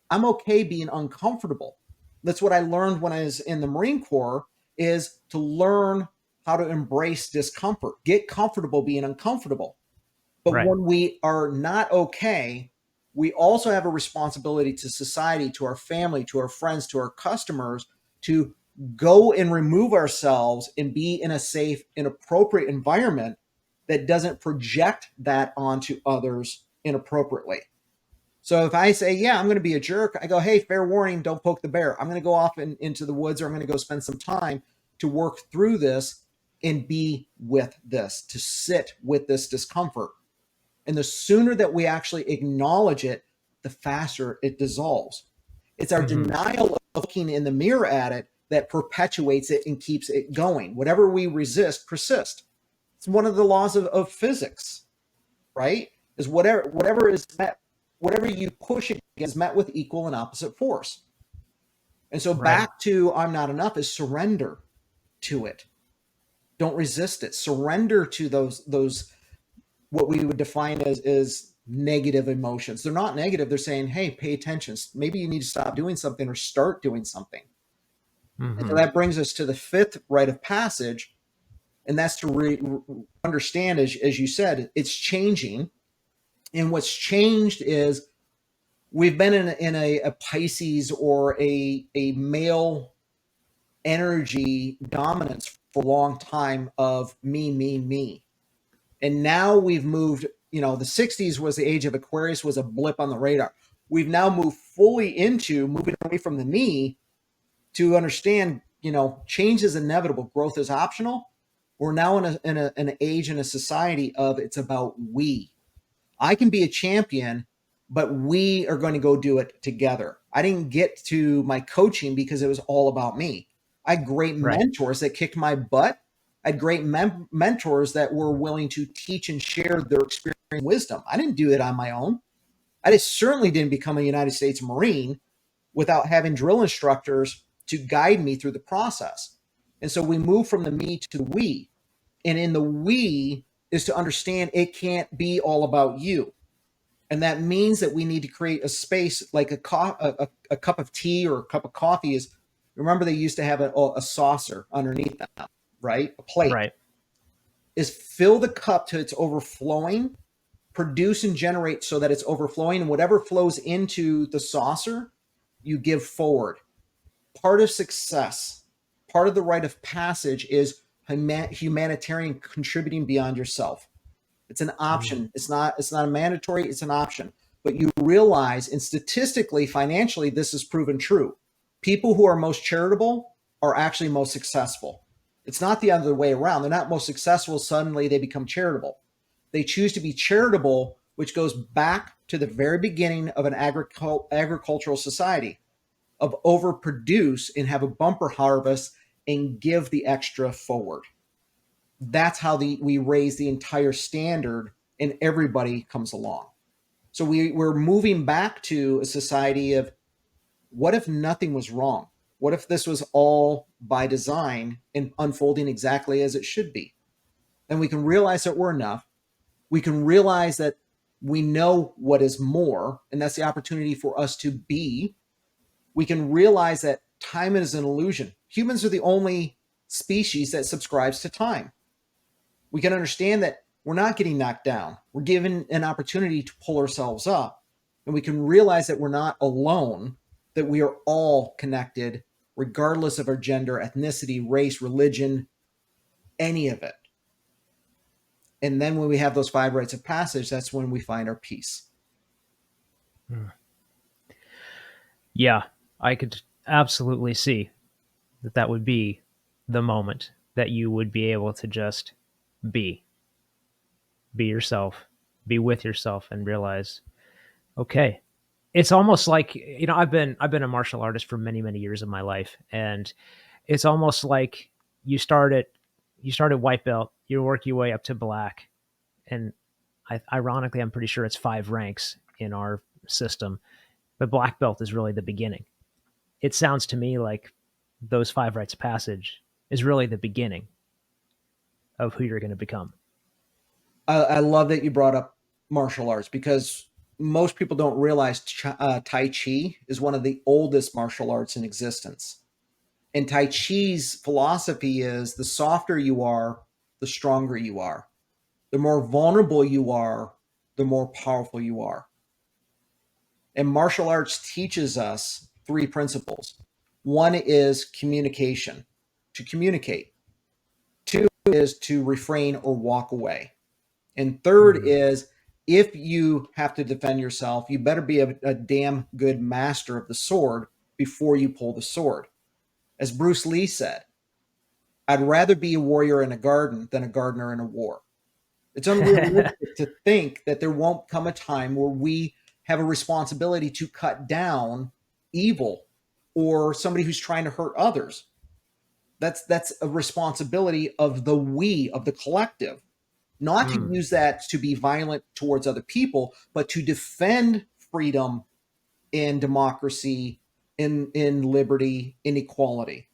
Speaker 2: I'm okay being uncomfortable. That's what I learned when I was in the Marine Corps, is to learn how to embrace discomfort, get comfortable being uncomfortable. But
Speaker 1: Right.
Speaker 2: when we are not okay, we also have a responsibility to society, to our family, to our friends, to our customers, to go and remove ourselves and be in a safe and appropriate environment that doesn't project that onto others inappropriately. So if I say, yeah, I'm going to be a jerk, I go, hey, fair warning, don't poke the bear. I'm going to go off into the woods, or I'm going to go spend some time to work through this and be with this, to sit with this discomfort. And the sooner that we actually acknowledge it, the faster it dissolves. It's our
Speaker 1: Mm-hmm.
Speaker 2: denial of looking in the mirror at it that perpetuates it and keeps it going. Whatever we resist persists. It's one of the laws of physics, right? Is whatever is met, whatever you push against is met with equal and opposite force. And so
Speaker 1: Right.
Speaker 2: back to I'm not enough is surrender to it. Don't resist it. Surrender to those what we would define as negative emotions. They're not negative. They're saying, hey, pay attention. Maybe you need to stop doing something or start doing something. And so
Speaker 1: Mm-hmm.
Speaker 2: that brings us to the fifth rite of passage. And that's to understand, as you said, it's changing. And what's changed is we've been in a Pisces or a male energy dominance for a long time of me, me, me. And now we've moved, the 60s was the age of Aquarius, was a blip on the radar. We've now moved fully into moving away from the me to understand, change is inevitable, growth is optional. We're now in an age, in a society of it's about we. I can be a champion, but we are going to go do it together. I didn't get to my coaching because it was all about me. I had great
Speaker 1: Right.
Speaker 2: mentors that kicked my butt. I had great mentors that were willing to teach and share their experience and wisdom. I didn't do it on my own. I just certainly didn't become a United States Marine without having drill instructors to guide me through the process. And so we move from the me to the we. And in the we is to understand it can't be all about you. And that means that we need to create a space like a cup of tea or a cup of coffee is, remember they used to have a saucer underneath them, right? A plate.
Speaker 1: Right.
Speaker 2: Is fill the cup to its overflowing, produce and generate so that it's overflowing, and whatever flows into the saucer, you give forward. Part of success, part of the rite of passage is humanitarian contributing beyond yourself. It's an
Speaker 1: Mm.
Speaker 2: option. It's not a mandatory, it's an option. But you realize, and statistically, financially, this is proven true. People who are most charitable are actually most successful. It's not the other way around. They're not most successful, suddenly they become charitable. They choose to be charitable, which goes back to the very beginning of an agricultural society of overproduce and have a bumper harvest and give the extra forward. That's how we raise the entire standard and everybody comes along. So we're moving back to a society of what if nothing was wrong? What if this was all by design and unfolding exactly as it should be? And we can realize that we're enough. We can realize that we know what is more, and that's the opportunity for us to be. We can realize that time is an illusion. Humans are the only species that subscribes to time. We can understand that we're not getting knocked down. We're given an opportunity to pull ourselves up. And we can realize that we're not alone, that we are all connected, regardless of our gender, ethnicity, race, religion, any of it. And then when we have those five rites of passage, that's when we find our peace.
Speaker 1: Mm. Yeah, I could absolutely see that would be the moment that you would be able to just be be yourself, be with yourself, and realize, okay, it's almost like, I've been a martial artist for many, many years of my life, and it's almost like you start at you start at white belt, you work your way up to black, and ironically, I'm pretty sure it's 5 ranks in our system, but black belt is really the beginning. It sounds to me like those 5 rites of passage is really the beginning of who you're going to become.
Speaker 2: I love that you brought up martial arts because most people don't realize Tai Chi is one of the oldest martial arts in existence. And Tai Chi's philosophy is the softer you are, the stronger you are. The more vulnerable you are, the more powerful you are. And martial arts teaches us 3 principles. One is communication, to communicate. Two is to refrain or walk away. And third
Speaker 1: Mm.
Speaker 2: is if you have to defend yourself, you better be a damn good master of the sword before you pull the sword. As Bruce Lee said, I'd rather be a warrior in a garden than a gardener in a war. It's unrealistic to think that there won't come a time where we have a responsibility to cut down evil or somebody who's trying to hurt others. That's a responsibility of the we, of the collective, not to
Speaker 1: Mm.
Speaker 2: use that to be violent towards other people, but to defend freedom and democracy, in liberty, in equality.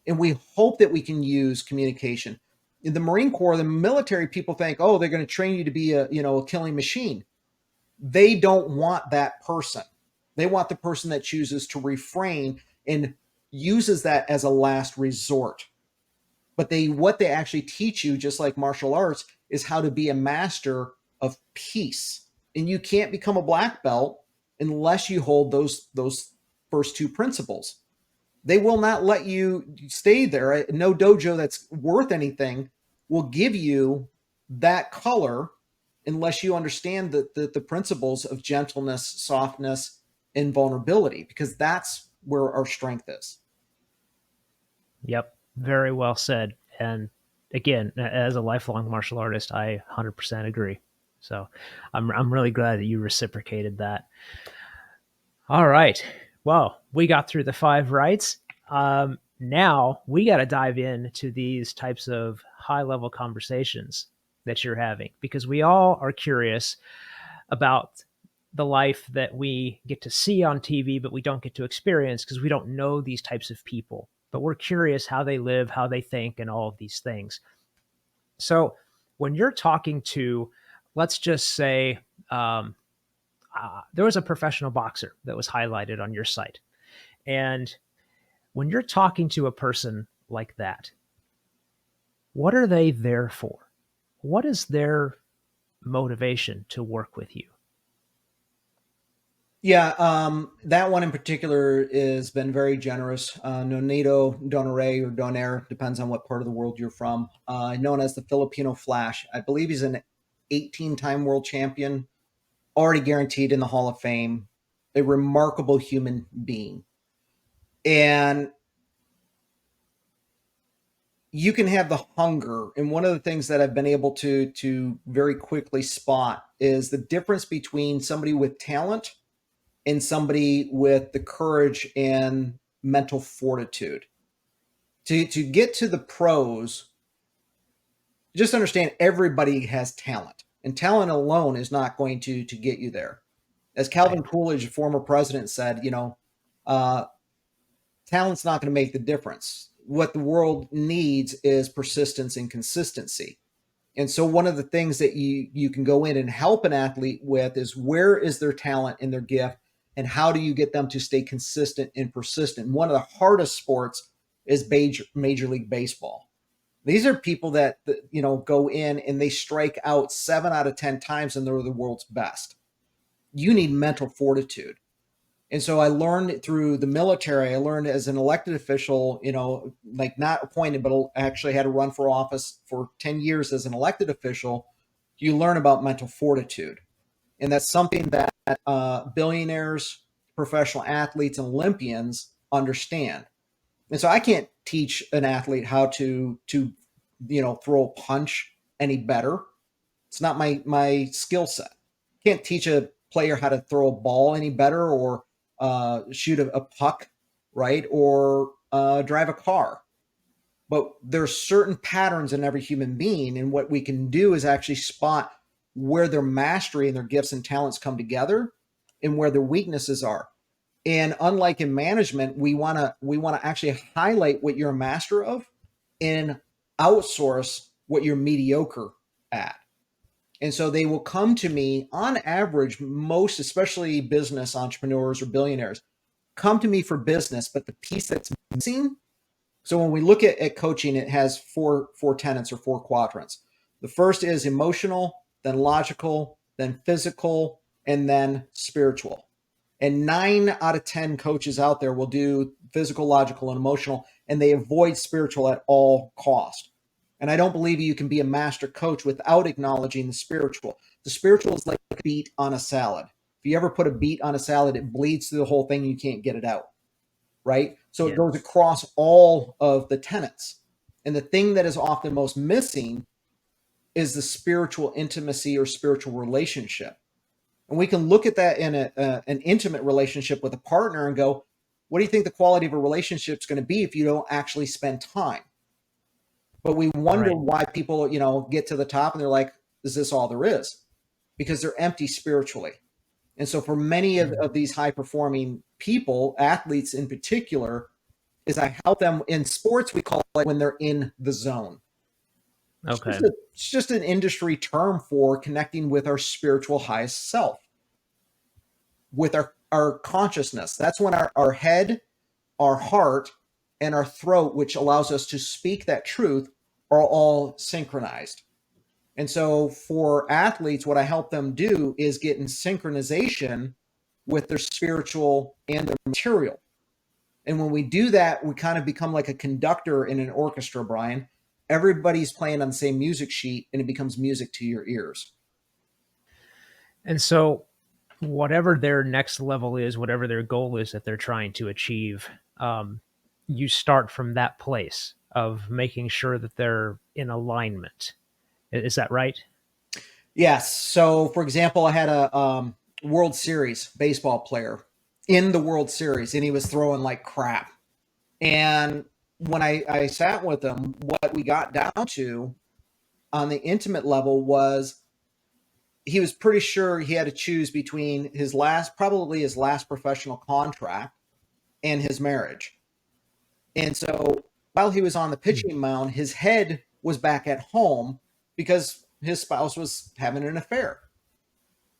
Speaker 2: And we hope that we can use communication. In the Marine Corps, the military, people think, oh, they're going to train you to be a killing machine. They don't want that person. They want the person that chooses to refrain and uses that as a last resort. But what they actually teach you, just like martial arts, is how to be a master of peace. And you can't become a black belt unless you hold those first 2 principles. They will not let you stay there. No dojo that's worth anything will give you that color unless you understand the principles of gentleness, softness, and vulnerability, because that's where our strength is.
Speaker 1: Yep, very well said. And again, as a lifelong martial artist, I 100% agree. So I'm really glad that you reciprocated that. All right. Well, we got through the 5 rights. Now we got to dive into these types of high level conversations that you're having, because we all are curious about the life that we get to see on TV, but we don't get to experience because we don't know these types of people. But we're curious how they live, how they think, and all of these things. So when you're talking to, let's just say, there was a professional boxer that was highlighted on your site. And when you're talking to a person like that, what are they there for? What is their motivation to work with you?
Speaker 2: Yeah, that one in particular has been very generous. Nonito Donore or Donaire, depends on what part of the world you're from, known as the Filipino Flash. I believe he's an 18-time world champion, already guaranteed in the Hall of Fame, a remarkable human being. And you can have the hunger. And one of the things that I've been able to very quickly spot is the difference between somebody with talent and somebody with the courage and mental fortitude. To get to the pros, just understand everybody has talent, and talent alone is not going to get you there. As Calvin
Speaker 1: Right.
Speaker 2: Coolidge, former president, said, uh, talent's not going to make the difference. What the world needs is persistence and consistency. And so one of the things that you can go in and help an athlete with is, where is their talent and their gift, and how do you get them to stay consistent and persistent? One of the hardest sports is Major League Baseball. These are people that go in and they strike out 7 out of 10 times and they're the world's best. You need mental fortitude. And so I learned through the military. I learned as an elected official, like not appointed, but actually had to run for office for 10 years as an elected official. You learn about mental fortitude. And that's something that billionaires, professional athletes, and Olympians understand. And so I can't teach an athlete how to throw a punch any better. It's not my skill set. Can't teach a player how to throw a ball any better, or shoot a puck, right, or drive a car. But there's certain patterns in every human being, and what we can do is actually spot where their mastery and their gifts and talents come together, and where their weaknesses are. And unlike in management, we want to actually highlight what you're a master of and outsource what you're mediocre at. And so they will come to me on average, most, especially business entrepreneurs or billionaires, come to me for business, but the piece that's missing. So when we look at coaching, it has four tenets or four quadrants. The first is emotional, then logical, then physical, and then spiritual. And 9 out of 10 coaches out there will do physical, logical, and emotional, and they avoid spiritual at all cost. And I don't believe you can be a master coach without acknowledging the spiritual. The spiritual is like a beet on a salad. If you ever put a beet on a salad, it bleeds through the whole thing. You can't get it out, right? So it goes across all of the tenets. And the thing that is often most missing is the spiritual intimacy or spiritual relationship. And we can look at that in an intimate relationship with a partner and go, what do you think the quality of a relationship is going to be if you don't actually spend time? But we wonder why people, get to the top and they're like, is this all there is? Because they're empty spiritually. And so for many of these high performing people, athletes in particular, is I help them in sports. We call it when they're in the zone.
Speaker 1: Okay.
Speaker 2: It's just an industry term for connecting with our spiritual highest self, with our consciousness. That's when our head, our heart, and our throat, which allows us to speak that truth, are all synchronized. And so for athletes, what I help them do is get in synchronization with their spiritual and their material. And when we do that, we kind of become like a conductor in an orchestra, Brian. Everybody's playing on the same music sheet, and it becomes music to your ears.
Speaker 1: And so whatever their next level is, whatever their goal is that they're trying to achieve, you start from that place of making sure that they're in alignment. Is that right?
Speaker 2: Yes. So, for example, I had a World Series baseball player in the World Series, and he was throwing like crap. And when I sat with him, what we got down to on the intimate level was he was pretty sure he had to choose between probably his last professional contract and his marriage. And so while he was on the pitching mound, his head was back at home because his spouse was having an affair.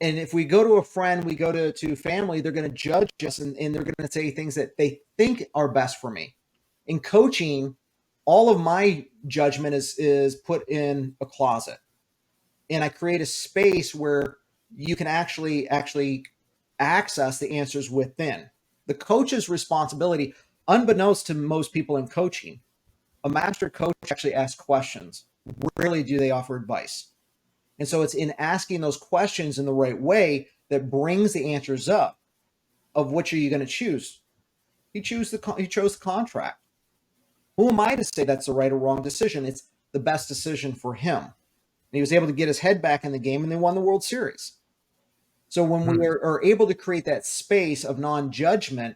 Speaker 2: And if we go to a friend, we go to family, they're going to judge us, and they're going to say things that they think are best for me. In coaching, all of my judgment is put in a closet. And I create a space where you can actually access the answers within. The coach's responsibility, unbeknownst to most people in coaching, a master coach actually asks questions. Rarely do they offer advice. And so it's in asking those questions in the right way that brings the answers up of which are you going to choose. He chose the contract. Who am I to say that's the right or wrong decision? It's the best decision for him. And he was able to get his head back in the game, and they won the World Series. So when we are able to create that space of non-judgment,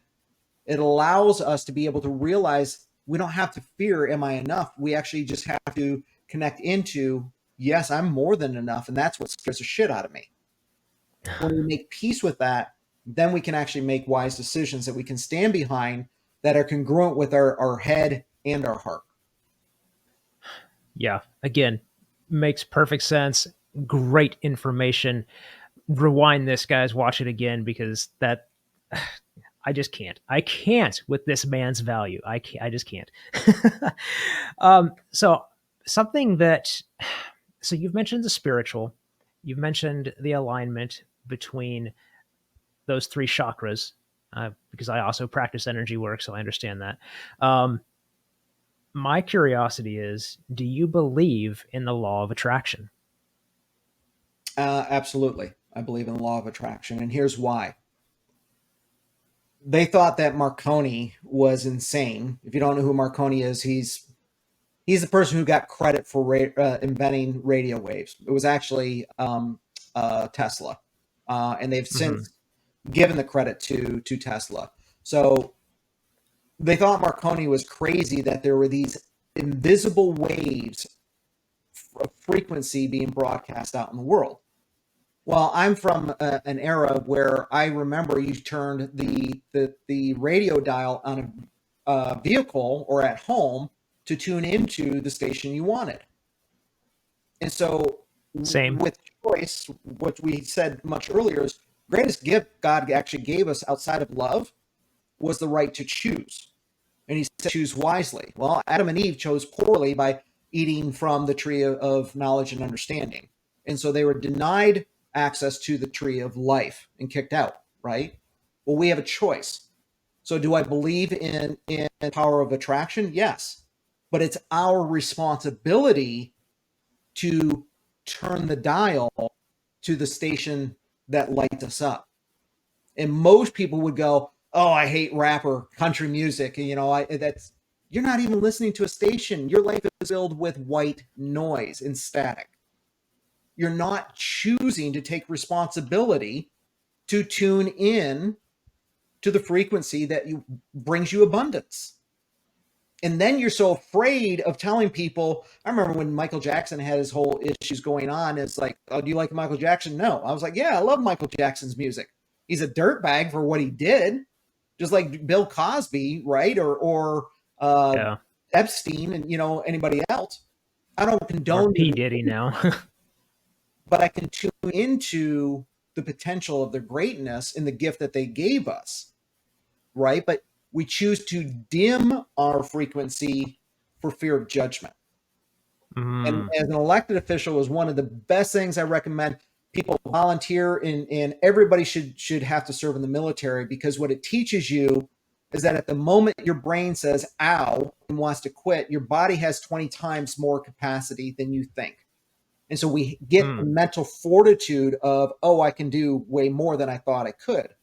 Speaker 2: it allows us to be able to realize we don't have to fear, am I enough? We actually just have to connect into, yes, I'm more than enough, and that's what scares the shit out of me. When we make peace with that, then we can actually make wise decisions that we can stand behind that are congruent with our head and our heart.
Speaker 1: Yeah. Again, makes perfect sense. Great information. Rewind this, guys. Watch it again, because that I just can't. I can't with this man's value. I can't. I just can't. So something that so you've mentioned the spiritual, you've mentioned the alignment between those three chakras, because I also practice energy work, so I understand that. My curiosity is, do you believe in the law of attraction?
Speaker 2: Absolutely. I believe in the law of attraction, and here's why. They thought that Marconi was insane. If you don't know who Marconi is, he's the person who got credit for inventing radio waves. It was actually Tesla. and they've
Speaker 1: Hmm.
Speaker 2: since given the credit to Tesla. So they thought Marconi was crazy that there were these invisible waves of frequency being broadcast out in the world. Well, I'm from an era where I remember you turned the radio dial on a vehicle or at home to tune into the station you wanted. And so,
Speaker 1: Same.
Speaker 2: with choice, what we said much earlier is greatest gift God actually gave us outside of love was the right to choose. And he said, choose wisely. Well, Adam and Eve chose poorly by eating from the tree of knowledge and understanding. And so they were denied access to the tree of life and kicked out, right? Well, we have a choice. So do I believe in power of attraction? Yes. But it's our responsibility to turn the dial to the station that lights us up. And most people would go, "Oh, I hate rap or country music." That's you're not even listening to a station. Your life is filled with white noise and static. You're not choosing to take responsibility to tune in to the frequency that brings you abundance. And then you're so afraid of telling people. I remember when Michael Jackson had his whole issues going on. It's like, "Oh, do you like Michael Jackson?" No. I was like, "Yeah, I love Michael Jackson's music. He's a dirtbag for what he did, just like Bill Cosby, right? Or
Speaker 1: Yeah.
Speaker 2: Epstein, and anybody else. I don't
Speaker 1: Or
Speaker 2: condone
Speaker 1: P
Speaker 2: their
Speaker 1: Diddy
Speaker 2: behavior,
Speaker 1: now.
Speaker 2: but I can tune into the potential of their greatness and the gift that they gave us, right? But we choose to dim our frequency for fear of judgment. And
Speaker 1: Mm.
Speaker 2: as an elected official is one of the best things I recommend people volunteer in, and everybody should have to serve in the military, because what it teaches you is that at the moment your brain says ow and wants to quit, your body has 20 times more capacity than you think. And so we get the
Speaker 1: Mm.
Speaker 2: mental fortitude of, oh, I can do way more than I thought I could.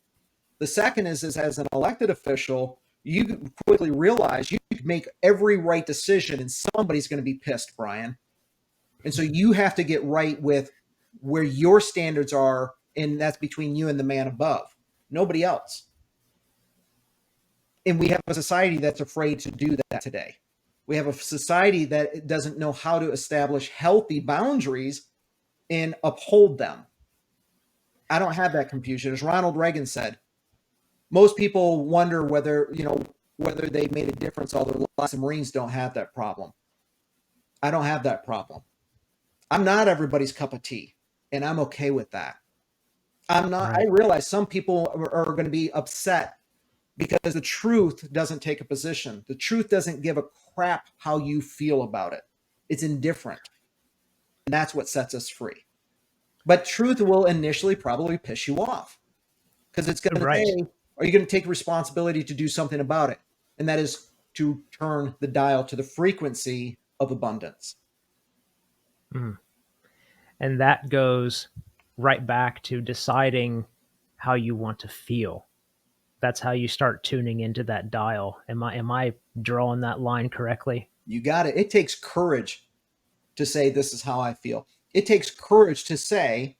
Speaker 2: The second is as an elected official, you quickly realize you can make every right decision and somebody's going to be pissed, Brian. And so you have to get right with where your standards are, and that's between you and the man above, nobody else. And we have a society that's afraid to do that today. We have a society that doesn't know how to establish healthy boundaries and uphold them. I don't have that confusion. As Ronald Reagan said, most people wonder whether they made a difference all their lives. The Marines don't have that problem. I don't have that problem. I'm not everybody's cup of tea, and I'm okay with that. I'm not. I
Speaker 1: Right.
Speaker 2: realize some people are going to be upset because the truth doesn't take a position. The truth doesn't give a crap how you feel about it. It's indifferent. And that's what sets us free. But truth will initially probably piss you off, because it's going to
Speaker 1: Right.
Speaker 2: say, are you going to take responsibility to do something about it? And that is to turn the dial to the frequency of abundance.
Speaker 1: Mm. And that goes right back to deciding how you want to feel. That's how you start tuning into that dial. Am I drawing that line correctly?
Speaker 2: You got it. It takes courage to say, this is how I feel. It takes courage to say,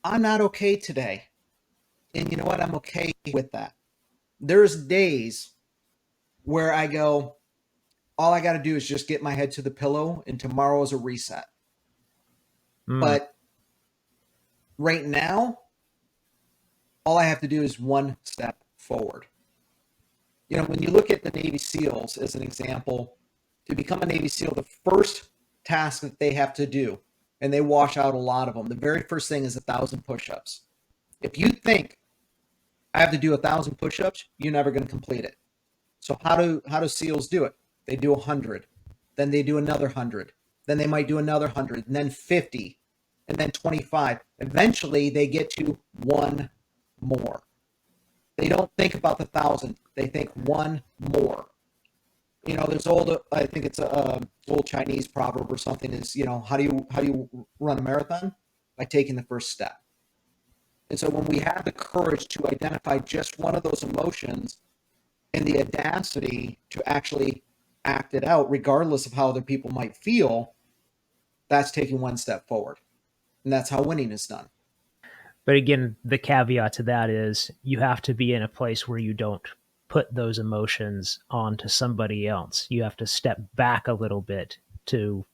Speaker 2: I'm not okay today. And you know what? I'm okay with that. There's days where I go, all I got to do is just get my head to the pillow, and tomorrow is a reset.
Speaker 1: Mm.
Speaker 2: But right now, all I have to do is one step forward. When you look at the Navy SEALs as an example, to become a Navy SEAL, the first task that they have to do, and they wash out a lot of them, the very first thing is 1,000 push-ups. If you think I have to do 1,000 push-ups, you're never going to complete it. So how do SEALs do it? They do 100, then they do another 100, then they might do another 100, and then 50, and then 25. Eventually, they get to one more. They don't think about the 1,000. They think one more. There's I think it's a old Chinese proverb or something. Is how do you run a marathon? By taking the first step. And so when we have the courage to identify just one of those emotions and the audacity to actually act it out, regardless of how other people might feel, that's taking one step forward. And that's how winning is done.
Speaker 1: But again, the caveat to that is you have to be in a place where you don't put those emotions onto somebody else. You have to step back a little bit to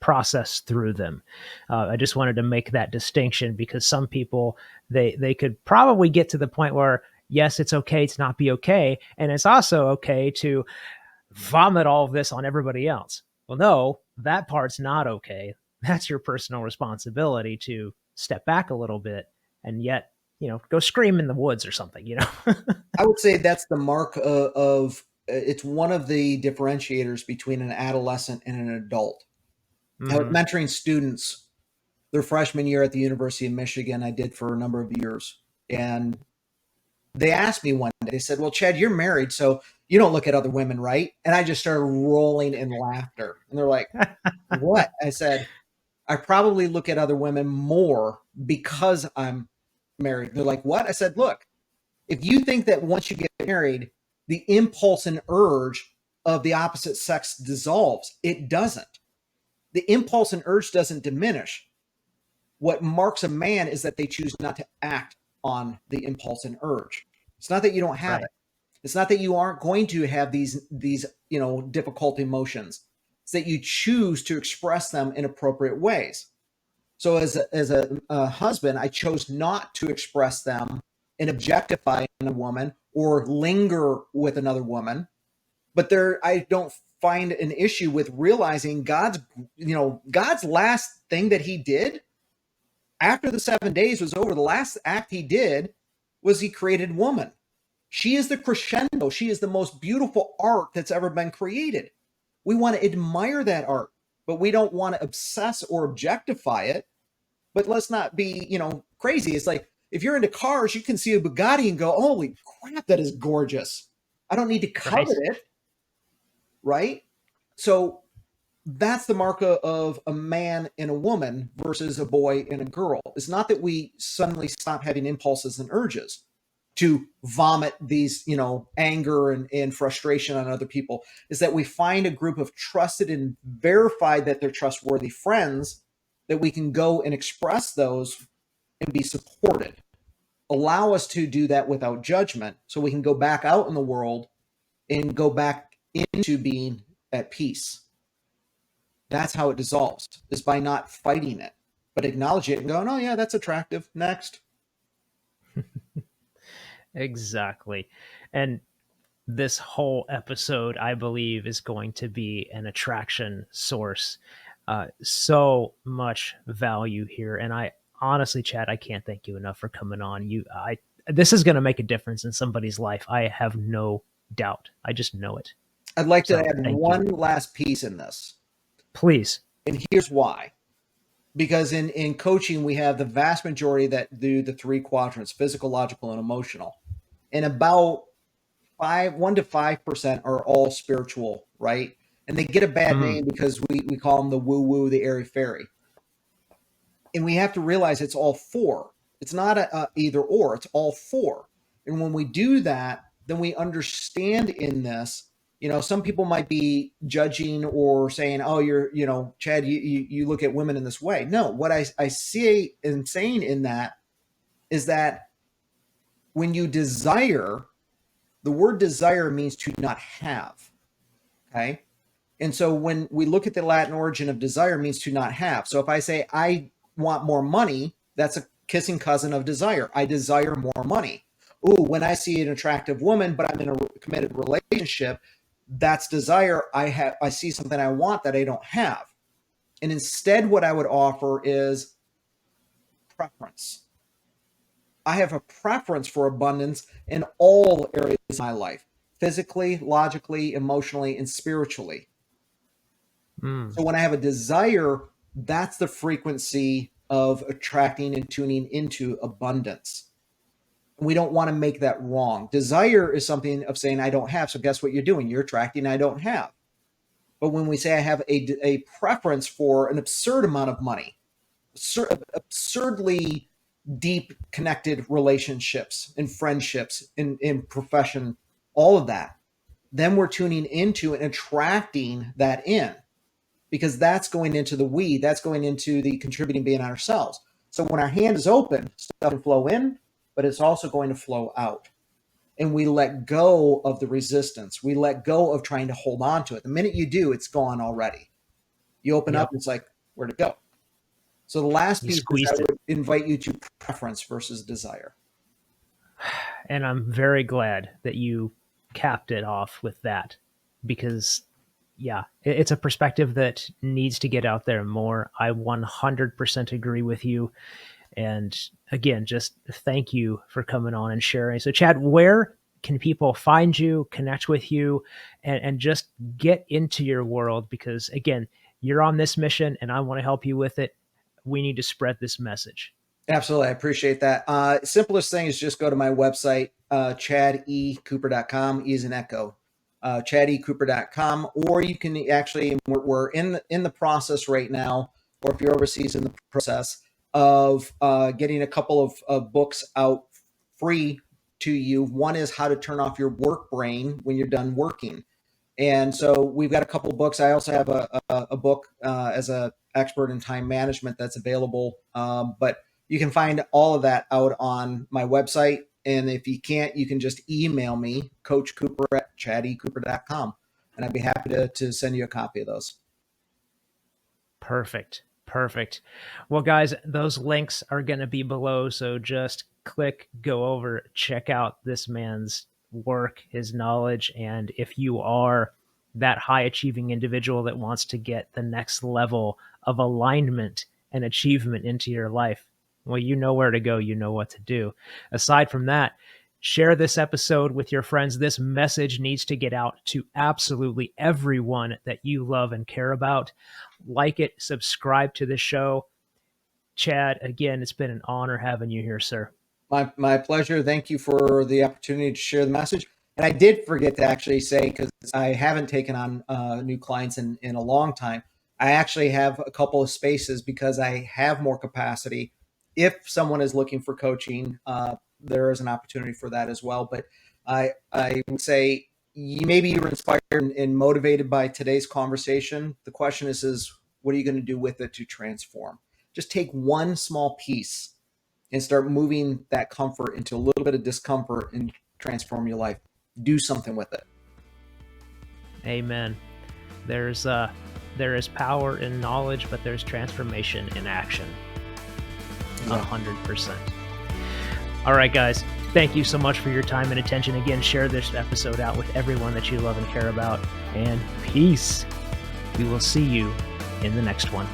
Speaker 1: process through them. I just wanted to make that distinction because some people they could probably get to the point where yes, it's okay to not be okay, and it's also okay to vomit all of this on everybody else. Well, no, that part's not okay. That's your personal responsibility to step back a little bit and yet, go scream in the woods or something.
Speaker 2: I would say that's the mark of it's one of the differentiators between an adolescent and an adult. I was
Speaker 1: Mm-hmm.
Speaker 2: mentoring students their freshman year at the University of Michigan. I did for a number of years. And they asked me one day, they said, "Well, Chad, you're married, so you don't look at other women, right?" And I just started rolling in laughter. And they're like, "What?" I said, "I probably look at other women more because I'm married." They're like, "What?" I said, "Look, if you think that once you get married, the impulse and urge of the opposite sex dissolves, it doesn't. The impulse and urge doesn't diminish. What marks a man is that they choose not to act on the impulse and urge. It's not that you don't have
Speaker 1: Right.
Speaker 2: it. It's not that you aren't going to have these difficult emotions. It's that you choose to express them in appropriate ways. So as a husband, I chose not to express them and objectify a woman or linger with another woman. But I don't find an issue with realizing God's last thing that he did after the 7 days was over. The last act he did was he created woman. She is the crescendo. She is the most beautiful art that's ever been created. We want to admire that art, but we don't want to obsess or objectify it. But let's not be, crazy. It's like if you're into cars, you can see a Bugatti and go, "Holy crap, that is gorgeous." I don't need to
Speaker 1: Right.
Speaker 2: covet it, right? So that's the mark of a man and a woman versus a boy and a girl. It's not that we suddenly stop having impulses and urges to vomit these, anger and frustration on other people. Is that we find a group of trusted and verified that they're trustworthy friends that we can go and express those and be supported. Allow us to do that without judgment so we can go back out in the world and go back into being at peace. That's how it dissolves, is by not fighting it, but acknowledging it and going, "Oh yeah, that's attractive. Next."
Speaker 1: Exactly. And this whole episode, I believe, is going to be an attraction source. So much value here. And I honestly, Chad, I can't thank you enough for coming on. This is going to make a difference in somebody's life. I have no doubt. I just know it.
Speaker 2: I'd like to
Speaker 1: So
Speaker 2: add
Speaker 1: thank you.
Speaker 2: one last piece in this.
Speaker 1: Please.
Speaker 2: And here's why. Because in coaching, we have the vast majority that do the three quadrants: physical, logical, and emotional. And about 1 to 5% are all spiritual, right? And they get a bad
Speaker 1: Mm,
Speaker 2: name because we call them the woo-woo, the airy-fairy. And we have to realize it's all four. It's not a either or, it's all four. And when we do that, then we understand in this, some people might be judging or saying, "Oh, Chad, you look at women in this way." No, what I see and saying in that is that when you desire, the word desire means to not have. Okay. And so when we look at the Latin origin of desire, means to not have. So if I say I want more money, that's a kissing cousin of desire. I desire more money. Ooh, when I see an attractive woman, but I'm in a committed relationship, that's desire. I see something I want that I don't have. And instead, what I would offer is preference. I have a preference for abundance in all areas of my life: physically, logically, emotionally, and spiritually.
Speaker 1: mm.
Speaker 2: So when I have a desire, that's the frequency of attracting and tuning into abundance. We don't want to make that wrong. Desire is something of saying I don't have. So guess what you're doing? You're attracting I don't have. But when we say I have a preference for an absurd amount of money, absurdly deep connected relationships and friendships in profession, all of that, then we're tuning into and attracting that in, because that's going into the we, that's going into the contributing being ourselves. So when our hand is open, stuff can flow in, but it's also going to flow out. And we let go of the resistance. We let go of trying to hold on to it. The minute you do, it's gone already. You open up,
Speaker 1: Yep.
Speaker 2: it's like, where'd it go? So the last
Speaker 1: You
Speaker 2: piece is I
Speaker 1: squeezed it.
Speaker 2: would invite you to preference versus desire.
Speaker 1: And I'm very glad that you capped it off with that, because yeah, it's a perspective that needs to get out there more. I 100% agree with you. And again, just thank you for coming on and sharing. So Chad, where can people find you, connect with you, and just get into your world? Because again, you're on this mission and I want to help you with it. We need to spread this message.
Speaker 2: Absolutely. I appreciate that. Simplest thing is just go to my website, chadecooper.com. E is an echo, chadecooper.com. Or you can actually, we're in the process right now, or if you're overseas, in the process of getting a couple of books out free to you. One is How to Turn Off Your Work Brain When You're Done Working. And so we've got a couple of books. I also have a book as an expert in time management that's available. But you can find all of that out on my website. And if you can't, you can just email me, Coach Cooper at chadecooper.com. And I'd be happy to send you a copy of those.
Speaker 1: Perfect. Perfect. Well, guys, those links are going to be below. So just click, go over, check out this man's work, his knowledge. And if you are that high achieving individual that wants to get the next level of alignment and achievement into your life, well, you know where to go. You know what to do. Aside from that, share this episode with your friends. This message needs to get out to absolutely everyone that you love and care about. Like it, subscribe to the show. Chad, again, it's been an honor having you here, sir.
Speaker 2: My pleasure. Thank you for the opportunity to share the message. And I did forget to actually say, because I haven't taken on new clients in a long time, I actually have a couple of spaces because I have more capacity. If someone is looking for coaching, there is an opportunity for that as well. But I would say maybe you were inspired and motivated by today's conversation. The question is what are you going to do with it to transform? Just take one small piece and start moving that comfort into a little bit of discomfort and transform your life. Do something with it.
Speaker 1: Amen. There is power in knowledge, but there's transformation in action. 100%. All right, guys. Thank you so much for your time and attention. Again, share this episode out with everyone that you love and care about. And peace. We will see you in the next one.